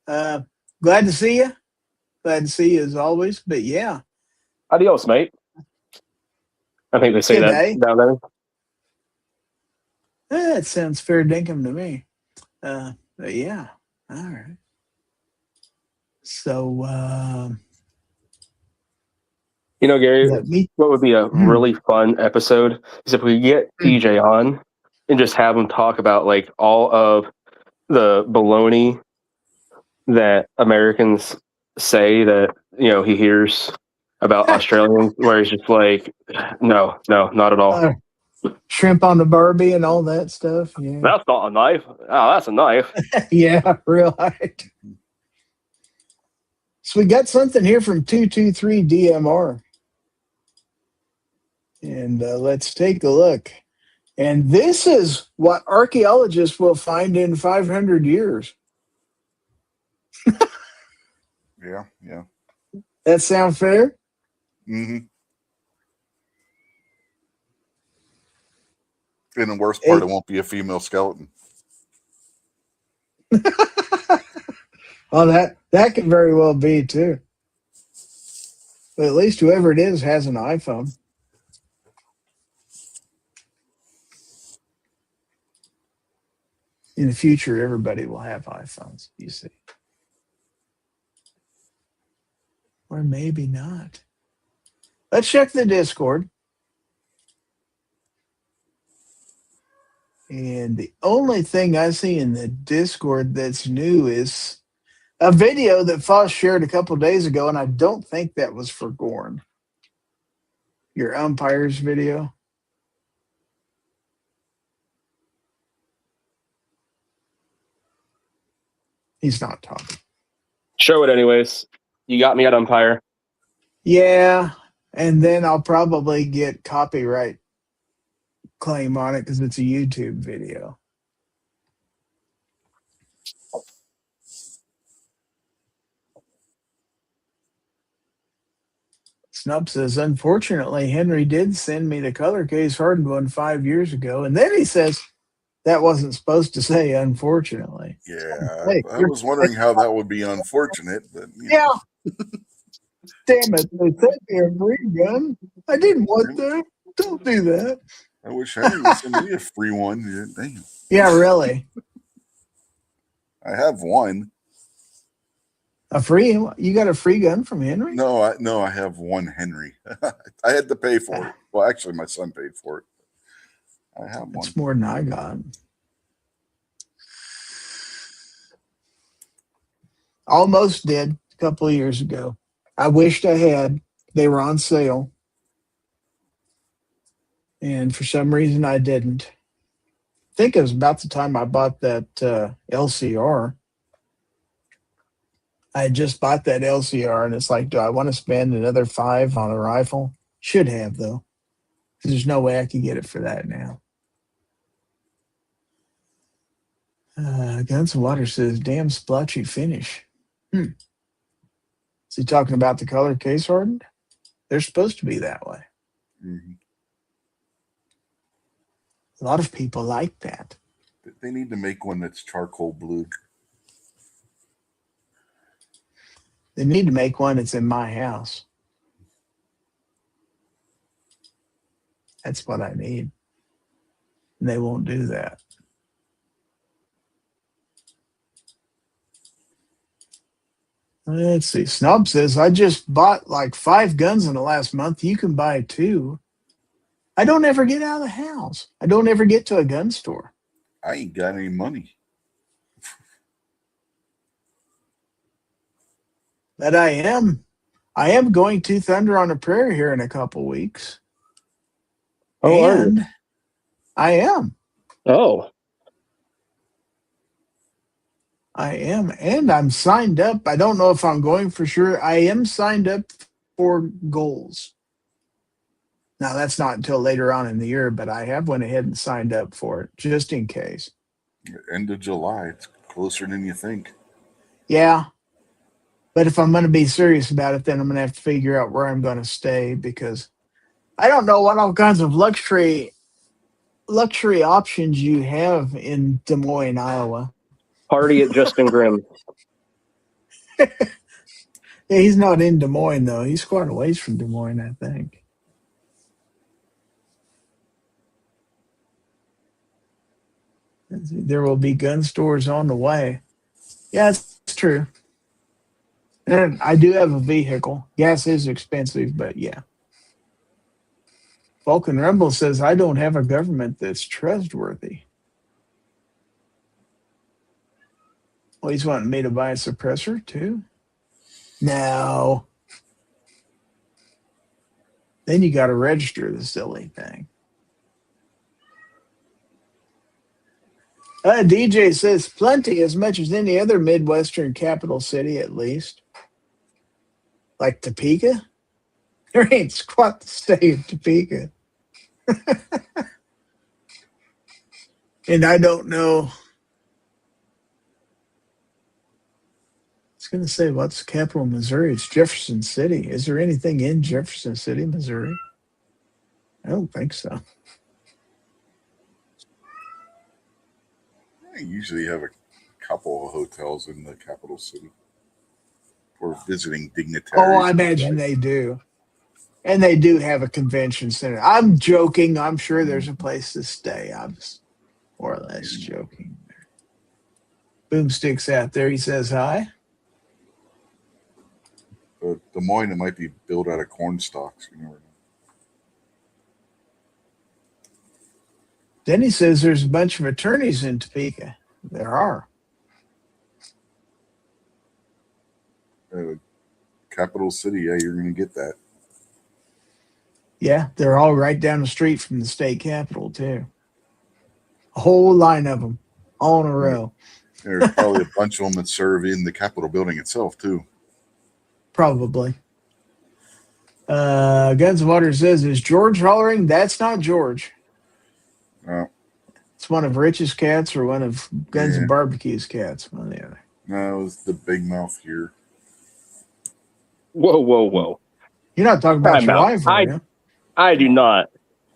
Glad to see you. Glad to see you as always. But yeah. Adios, mate. I think they say Good that day. down there. That sounds fair dinkum to me. But yeah. All right. So, You know, Gary, let me, what would be a really fun episode is if we get TJ on and just have him talk about like all of the baloney that Americans say that, you know, he hears about Australians, where he's just like, no, not at all. shrimp on the Barbie and all that stuff. Yeah. That's not a knife. Oh, that's a knife. Yeah, right. So we got something here from 223 DMR. And let's take a look. And this is what archaeologists will find in 500 years. Yeah. That sound fair? Mm-hmm. And the worst part, it won't be a female skeleton. Well, that could very well be too. But at least whoever it is has an iPhone. In the future, everybody will have iPhones, you see. Or maybe not. Let's check the Discord. And the only thing I see in the Discord that's new is a video that Foss shared a couple days ago, and I don't think that was for GORN. Your umpires video. He's not talking. Show it anyways. You got me at umpire. Yeah, and then I'll probably get copyright claim on it because it's a YouTube video. Let's Snub says, unfortunately, Henry did send me the color case hardened one 5 years ago. And then he says, that wasn't supposed to say unfortunately. Yeah, Hey, I was wondering how that would be unfortunate, but yeah. Damn it. They sent me a free gun. I didn't want that. Don't do that. I wish Henry would send me a free one. Yeah, damn. Yeah, really. I have one. A free? You got a free gun from Henry? No, I have one Henry. I had to pay for it. Well, actually, my son paid for it. I have one. It's more than I got. Almost did a couple of years ago. I wished I had. They were on sale. And for some reason, I didn't. I think it was about the time I bought that LCR. I had just bought that LCR, and it's like, do I want to spend another $5 on a rifle? Should have, though. There's no way I could get it for that now. Guns and Water says, damn splotchy finish. Is he talking about the color case hardened? They're supposed to be that way. Mm-hmm. A lot of people like that. They need to make one that's charcoal blue. They need to make one that's in my house. That's what I need. And they won't do that. Let's see. Snub says, I just bought like 5 guns in the last month. You can buy 2. I don't ever get out of the house. I don't ever get to a gun store. I ain't got any money. But I am going to Thunder on the Prairie here in a couple weeks. Oh, and I am. Oh. I am. And I'm signed up. I don't know if I'm going for sure. I am signed up for goals. Now, that's not until later on in the year, but I have went ahead and signed up for it just in case. End of July. It's closer than you think. Yeah. But if I'm going to be serious about it, then I'm going to have to figure out where I'm going to stay because I don't know what all kinds of luxury options you have in Des Moines, Iowa. Party at Justin Grimm. Yeah, he's not in Des Moines, though. He's quite a ways from Des Moines, I think. There will be gun stores on the way. Yeah, it's true. And I do have a vehicle. Gas is expensive, but yeah. Vulcan Rumble says, I don't have a government that's trustworthy. Well, he's wanting me to buy a suppressor, too? No. Then you got to register the silly thing. DJ says, plenty, as much as any other Midwestern capital city, at least. Like Topeka? There ain't squat to stay in Topeka. And I don't know. I was going to say, what's the capital of Missouri? It's Jefferson City. Is there anything in Jefferson City, Missouri? I don't think so. I usually have a couple of hotels in the capital city for visiting dignitaries. Oh, I imagine they do. And they do have a convention center. I'm joking. I'm sure there's a place to stay. I was more or less joking. Boomstick's out there. He says hi. Des Moines, it might be built out of corn stalks. You never know. Then he says there's a bunch of attorneys in Topeka. There are. Capital city, yeah, you're going to get that. Yeah, they're all right down the street from the state capitol, too. A whole line of them, all in a row. There's probably a bunch of them that serve in the Capitol building itself, too. Probably. Guns and Water says, is George hollering? That's not George. No. It's one of Rich's cats or one of Guns and Barbecue's cats. One or the other. No, it was the big mouth here. Whoa, whoa, whoa. You're not talking about I'm your out. wife, are you? I do not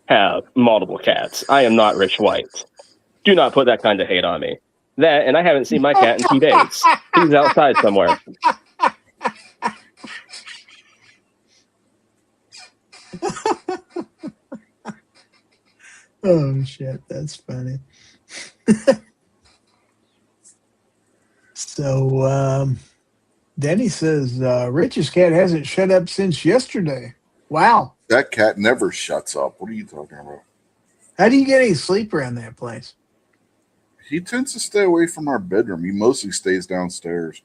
have multiple cats. I am not Rich White. Do not put that kind of hate on me. That, and I haven't seen my cat in 2 days. He's outside somewhere. Oh, shit. That's funny. So, Denny says, Rich's cat hasn't shut up since yesterday. Wow. That cat never shuts up. What are you talking about? How do you get any sleep around that place? He tends to stay away from our bedroom. He mostly stays downstairs.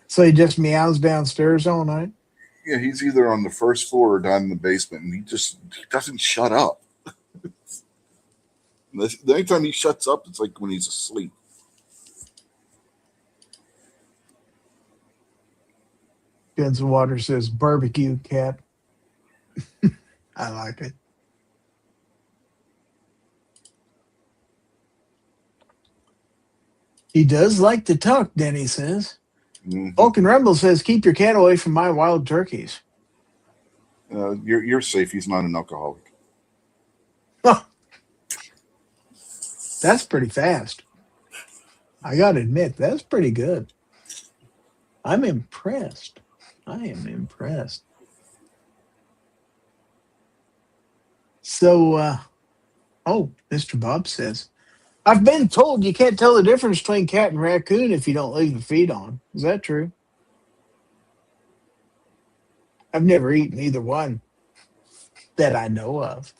So he just meows downstairs all night? Yeah, he's either on the first floor or down in the basement, and he doesn't shut up. The only time he shuts up, it's like when he's asleep. Guns and Water says, barbecue cat. I like it. He does like to talk, Denny says. Mm-hmm. Vulcan Rumble says, keep your cat away from my wild turkeys. You're safe. He's not an alcoholic. Oh, that's pretty fast. I got to admit, that's pretty good. I'm impressed. I am impressed. So, Mr. Bob says, I've been told you can't tell the difference between cat and raccoon if you don't leave the feed on. Is that true? I've never eaten either one that I know of.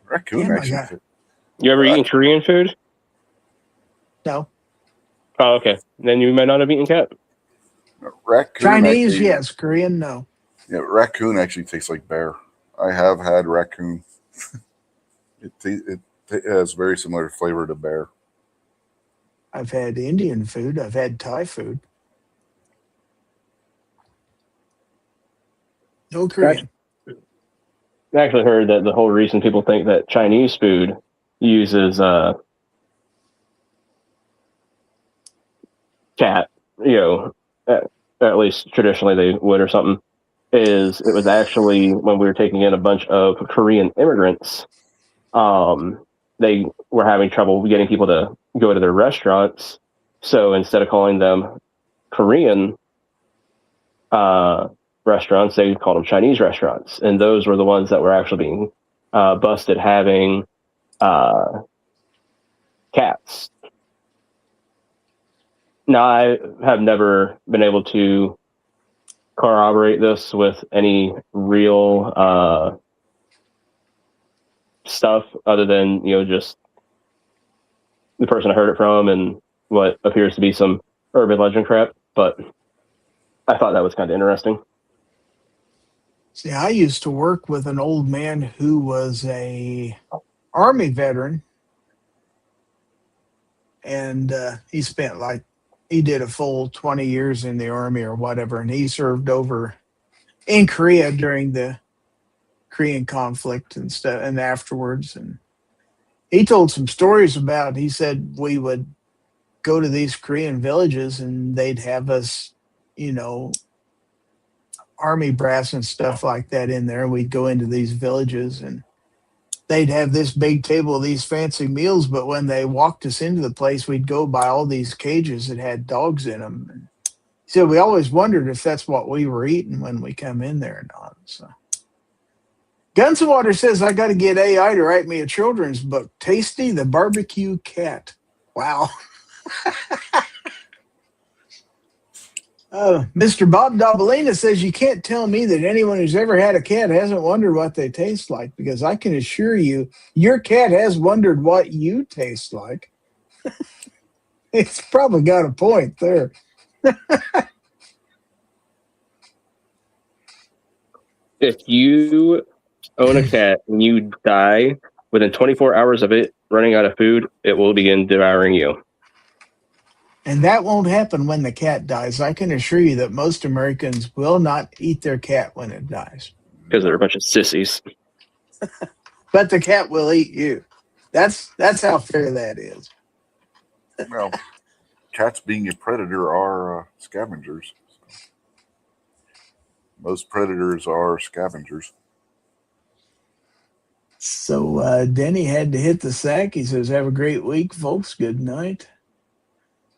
Raccoon Damn, actually. You ever eaten Korean food? No. Oh, okay. Then you might not have eaten cat. Raccoon. Chinese, actually, yes. Korean, no. Yeah, raccoon actually tastes like bear. I have had raccoon. It has very similar flavor to bear. I've had Indian food. I've had Thai food. No Korean. I actually heard that the whole reason people think that Chinese food uses cat, at least traditionally they would or something, is it was actually when we were taking in a bunch of Korean immigrants, they were having trouble getting people to go to their restaurants. So instead of calling them Korean restaurants, they called them Chinese restaurants. And those were the ones that were actually being busted having cats. Now, I have never been able to corroborate this with any real stuff other than, just the person I heard it from and what appears to be some urban legend crap. But I thought that was kind of interesting. See, I used to work with an old man who was a Army veteran, and he did a full 20 years in the Army or whatever, and he served over in Korea during the Korean conflict and stuff, and afterwards. And he told some stories about, he said we would go to these Korean villages and they'd have us, Army brass and stuff like that in there. We'd go into these villages and they'd have this big table of these fancy meals, but when they walked us into the place, we'd go by all these cages that had dogs in them. And he said we always wondered if that's what we were eating when we come in there or not. So, Guns and Water says, I got to get AI to write me a children's book, Tasty the Barbecue Cat. Wow. Mr. Bob Dabalina says, you can't tell me that anyone who's ever had a cat hasn't wondered what they taste like, because I can assure you your cat has wondered what you taste like. It's probably got a point there. If you own a cat and you die within 24 hours of it running out of food, it will begin devouring you. And that won't happen when the cat dies. I can assure you that most Americans will not eat their cat when it dies. Because they're a bunch of sissies. But the cat will eat you. That's how fair that is. Well, cats being a predator are scavengers. Most predators are scavengers. So Denny had to hit the sack. He says, have a great week, folks. Good night.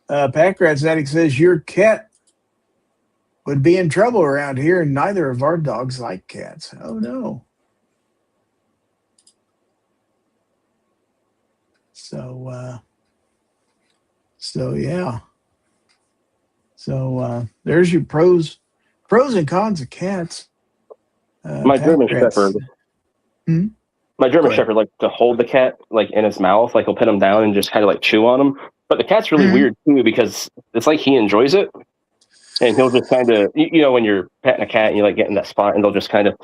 Pack Rat's Addict says, your cat would be in trouble around here, and neither of our dogs like cats. Oh, no. So yeah. So there's your pros and cons of cats. My German Shepherd. My German Shepherd likes to hold the cat like in his mouth, like he'll put him down and just kind of like chew on him. But the cat's really weird too because it's like he enjoys it, and he'll just kind of when you're petting a cat and you like get in that spot and they'll just kind of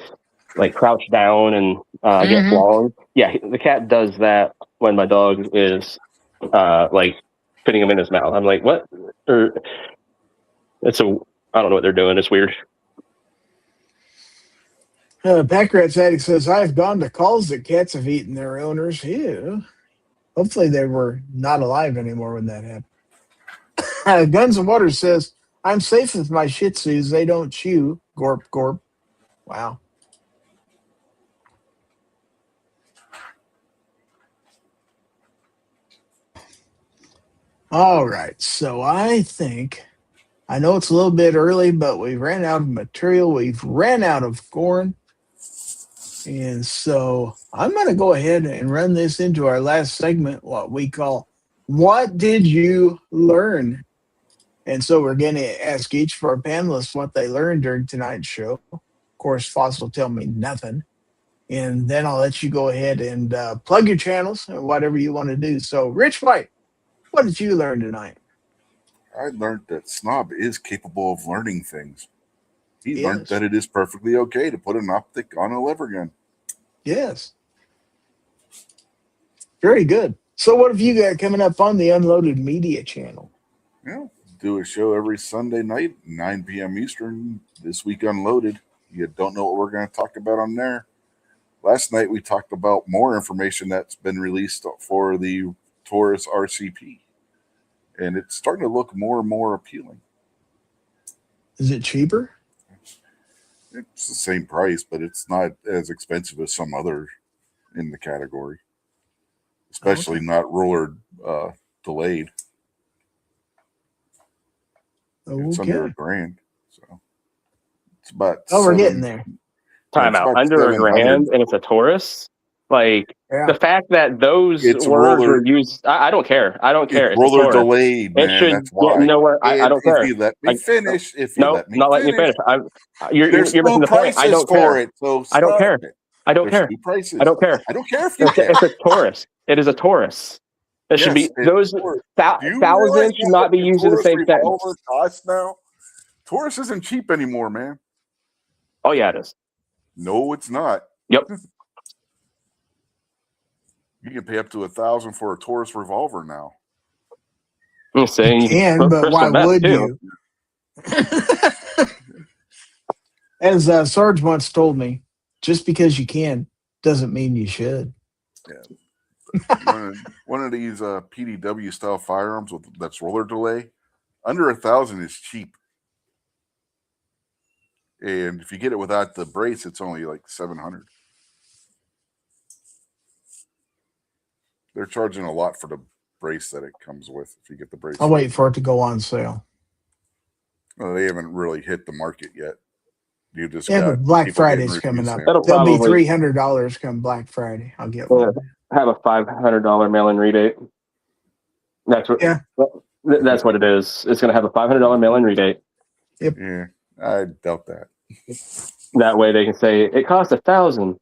like crouch down and get swallowed. Yeah, the cat does that when my dog is like putting him in his mouth. I'm like, what? Or I don't know what they're doing. It's weird. Pack Rat's Addict says, I've gone to calls that cats have eaten their owners. Ew. Hopefully they were not alive anymore when that happened. Guns and Water says, I'm safe with my Shih Tzus. They don't chew. Gorp, gorp. Wow. All right. So I know it's a little bit early, but we ran out of material. We've ran out of GORN. And so I'm going to go ahead and run this into our last segment, what we call, What Did You Learn? And so we're going to ask each of our panelists what they learned during tonight's show. Of course, Foss will tell me nothing. And then I'll let you go ahead and plug your channels and whatever you want to do. So, Rich White, what did you learn tonight? I learned that Snob is capable of learning things. He learned that it is perfectly okay to put an optic on a lever gun. Yes. Very good. So what have you got coming up on the Unloaded Media channel? Yeah, do a show every Sunday night, 9 p.m. Eastern. This week, Unloaded. You don't know what we're going to talk about on there. Last night, we talked about more information that's been released for the Taurus RCP. And it's starting to look more and more appealing. Is it cheaper? It's the same price, but it's not as expensive as some other in the category. Especially not roller delayed. It's under $1,000. So it's about we're getting there. Time out. Under $1,000 and it's a Taurus? Like the fact that those words were used, I don't care. I don't care. It's roller delayed, man. It should That's why. get nowhere. I don't care. If you let me finish, not letting you finish. You're missing the point. I don't care. I don't care. I don't care. I don't care. I don't care if you care. It's a Taurus. It is a Taurus. It should be those thousands should not be used in the same sentence. Now, Taurus isn't cheap anymore, man. Oh yeah, it is. No, it's not. Yep. You can pay up to $1,000 for a Taurus revolver now. I'm saying you can, but why would you? As Sarge once told me, just because you can doesn't mean you should. Yeah. one of these PDW style firearms that's roller delay, under $1,000 is cheap. And if you get it without the brace, it's only like $700. They're charging a lot for the brace that it comes with if you get the brace. I'll wait for it to go on sale. Well, they haven't really hit the market yet. You just but Black Friday's coming up. They'll be $300 come Black Friday. I'll get one. Have a $500 mail-in rebate. That's what. Yeah. That's what it is. It's going to have a $500 mail-in rebate. Yep. Yeah, I doubt that. That way they can say it cost $1,000.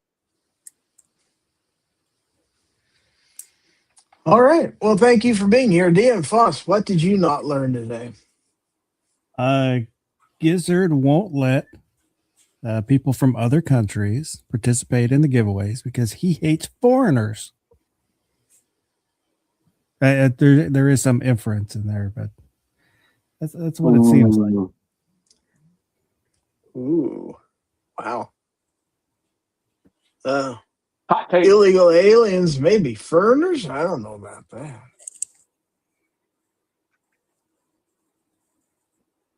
All right. Well, thank you for being here. DM Foss, what did you not learn today? Gizzard won't let people from other countries participate in the giveaways because he hates foreigners. There is some inference in there, but that's what it seems like. Ooh. Wow. Illegal aliens, maybe foreigners? I don't know about that.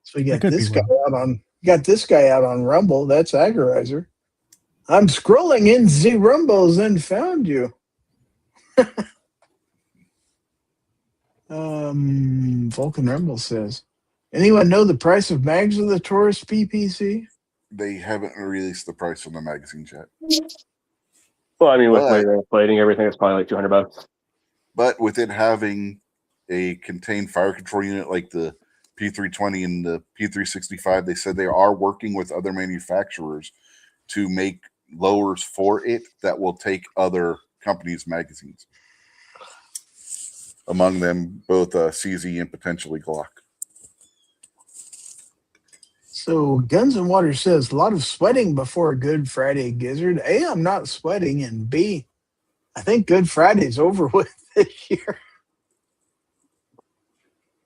So we got That could be this guy out on Rumble. That's Agorizer. I'm scrolling in the Rumbles and found you. Vulcan Rumble says, anyone know the price of mags of the Taurus PPC? They haven't released the price on the magazines yet. Well, I mean, with But- laser plating, everything, it's probably like $200. But with it having a contained fire control unit like the P320 and the P365, they said they are working with other manufacturers to make lowers for it that will take other companies' magazines. Among them, both CZ and potentially Glock. So Guns and Water says, a lot of sweating before Good Friday, Gizzard. A, I'm not sweating, and B, I think Good Friday's over with this year.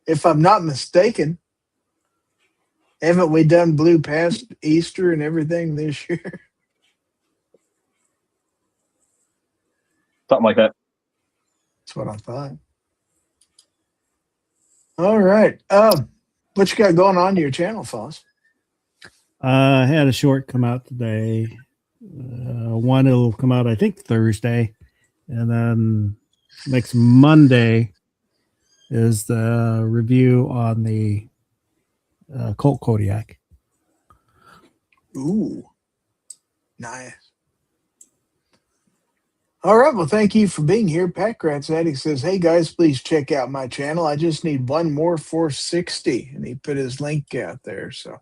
If I'm not mistaken. Haven't we done blue past Easter and everything this year? Something like that. That's what I thought. All right. What you got going on to your channel, Foss? I had a short come out today. One will come out, I think, Thursday. And then next Monday is the review on the Colt Kodiak. Ooh. Nice. All right. Well, thank you for being here. Pat Kratz Addict says, hey, guys, please check out my channel. I just need one more 460. And he put his link out there. So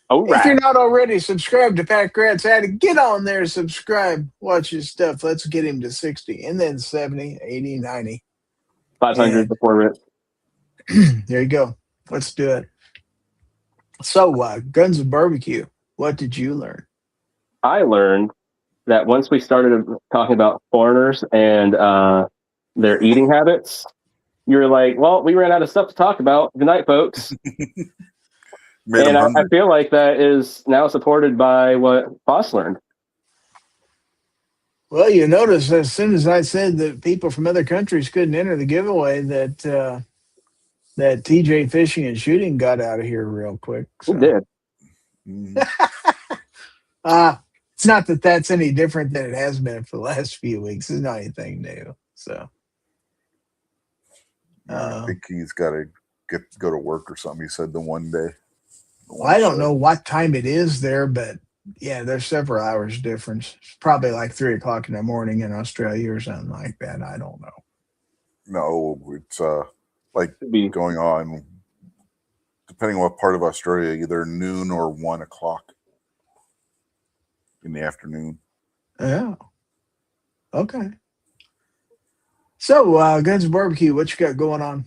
All if you're right. not already subscribed to Pat Kratz Addict, get on there, subscribe, watch his stuff. Let's get him to 60 and then 70, 80, 90. 500 before it. There you go. Let's do it. So, Guns and Barbecue, what did you learn? I learned that once we started talking about foreigners and their eating habits, you're like, well, we ran out of stuff to talk about. Good night, folks. Made And them I feel like that is now supported by what Foss learned. Well, you notice as soon as I said that people from other countries couldn't enter the giveaway, that that TJ Fishing and Shooting got out of here real quick. Who did? It's not that that's any different than it has been for the last few weeks. It's not anything new. So, I think he's got to go to work or something. He said the one day. well, I don't know what time it is there, but yeah, there's several hours difference. It's probably like 3 o'clock in the morning in Australia or something like that. I don't know. No, it's like Could be. going on, depending on what part of Australia, either noon or 1 o'clock in the afternoon. Yeah. Okay. So, Guns and Barbecue, what you got going on?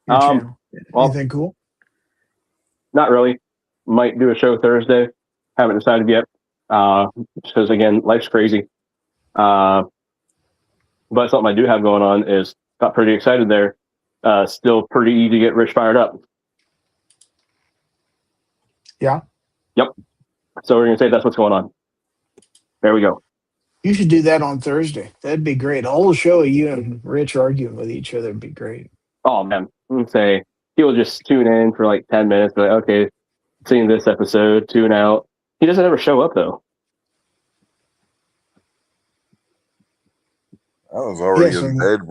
Your channel? well- Anything cool? Not really. Might do a show Thursday. Haven't decided yet. Because again, life's crazy. But something I do have going on is got pretty excited there. Still pretty easy to get Rich fired up. Yeah. Yep. So we're gonna say that's what's going on. There we go. You should do that on Thursday. That'd be great. A whole show of you and Rich arguing with each other would be great. Oh man. I'm gonna say he'll just tune in for like 10 minutes, be like, okay, seeing this episode, tune out. He doesn't ever show up though. I was already Yes, in and- bed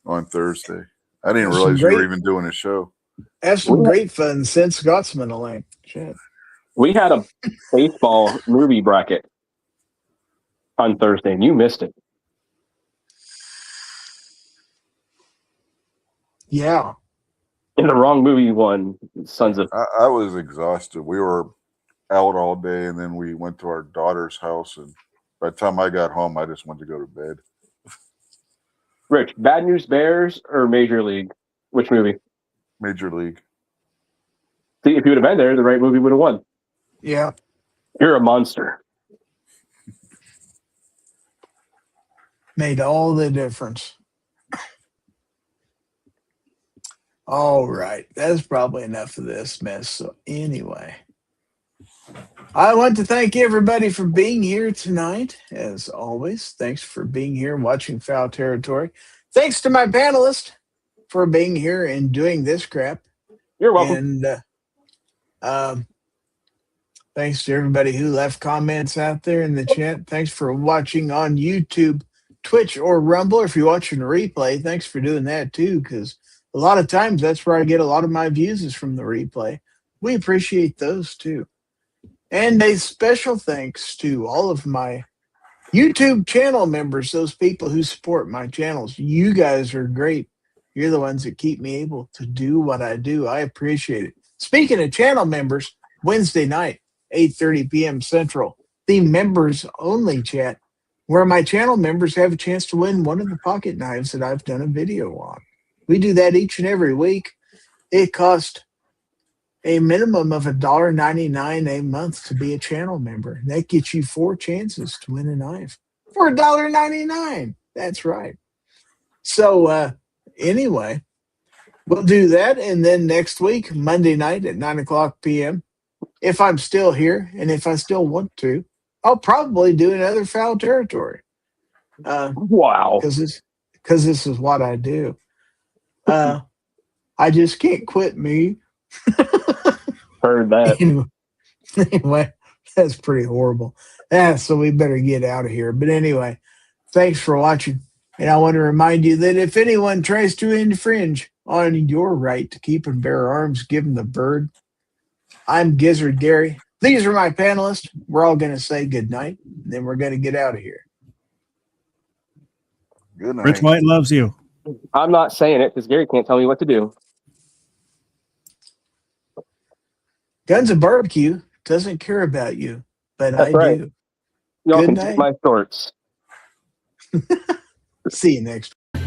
on Thursday. I didn't That's realize you were great. even doing a show. Have some great fun since Scotsman Lane. Shit. We had a baseball movie bracket on Thursday and you missed it. Yeah. And the wrong movie won. Sons of I was exhausted. We were out all day, and then we went to our daughter's house. And by the time I got home, I just wanted to go to bed. Rich, Bad News Bears or Major League? Which movie? Major League. See, if you would have been there, the right movie would have won. Yeah. You're a monster. Made all the difference. All right. That's probably enough of this mess. So anyway, I want to thank everybody for being here tonight. As always, thanks for being here and watching Fowl Territory. Thanks to my panelists for being here and doing this crap. You're welcome. And Thanks to everybody who left comments out there in the chat. Thanks for watching on YouTube, Twitch, or Rumble. If you're watching a replay, thanks for doing that too, because a lot of times that's where I get a lot of my views is from the replay. We appreciate those too. And a special thanks to all of my YouTube channel members, those people who support my channels. You guys are great. You're the ones that keep me able to do what I do. I appreciate it. Speaking of channel members, Wednesday night, 8:30 p.m. Central, the members only chat, where my channel members have a chance to win one of the pocket knives that I've done a video on. We do that each and every week. It costs a minimum of $1.99 a month to be a channel member. That gets you 4 chances to win a knife for $1.99. That's right. So anyway, we'll do that. And then next week, Monday night at 9 o'clock p.m., if I'm still here and if I still want to, I'll probably do another Fowl Territory. Wow. Because this is what I do. I just can't quit me. Heard that. Anyway, that's pretty horrible. So we better get out of here. But anyway, thanks for watching. And I want to remind you that if anyone tries to infringe on your right to keep and bear arms, give them the bird. I'm Gizzard Gary. These are my panelists. We're all going to say good night, and then we're going to get out of here. Good night. Rich White loves you. I'm not saying it because Gary can't tell me what to do. Guns and Barbecue doesn't care about you, but That's I right. do. Y'all Good can night. take my shorts. See you next week.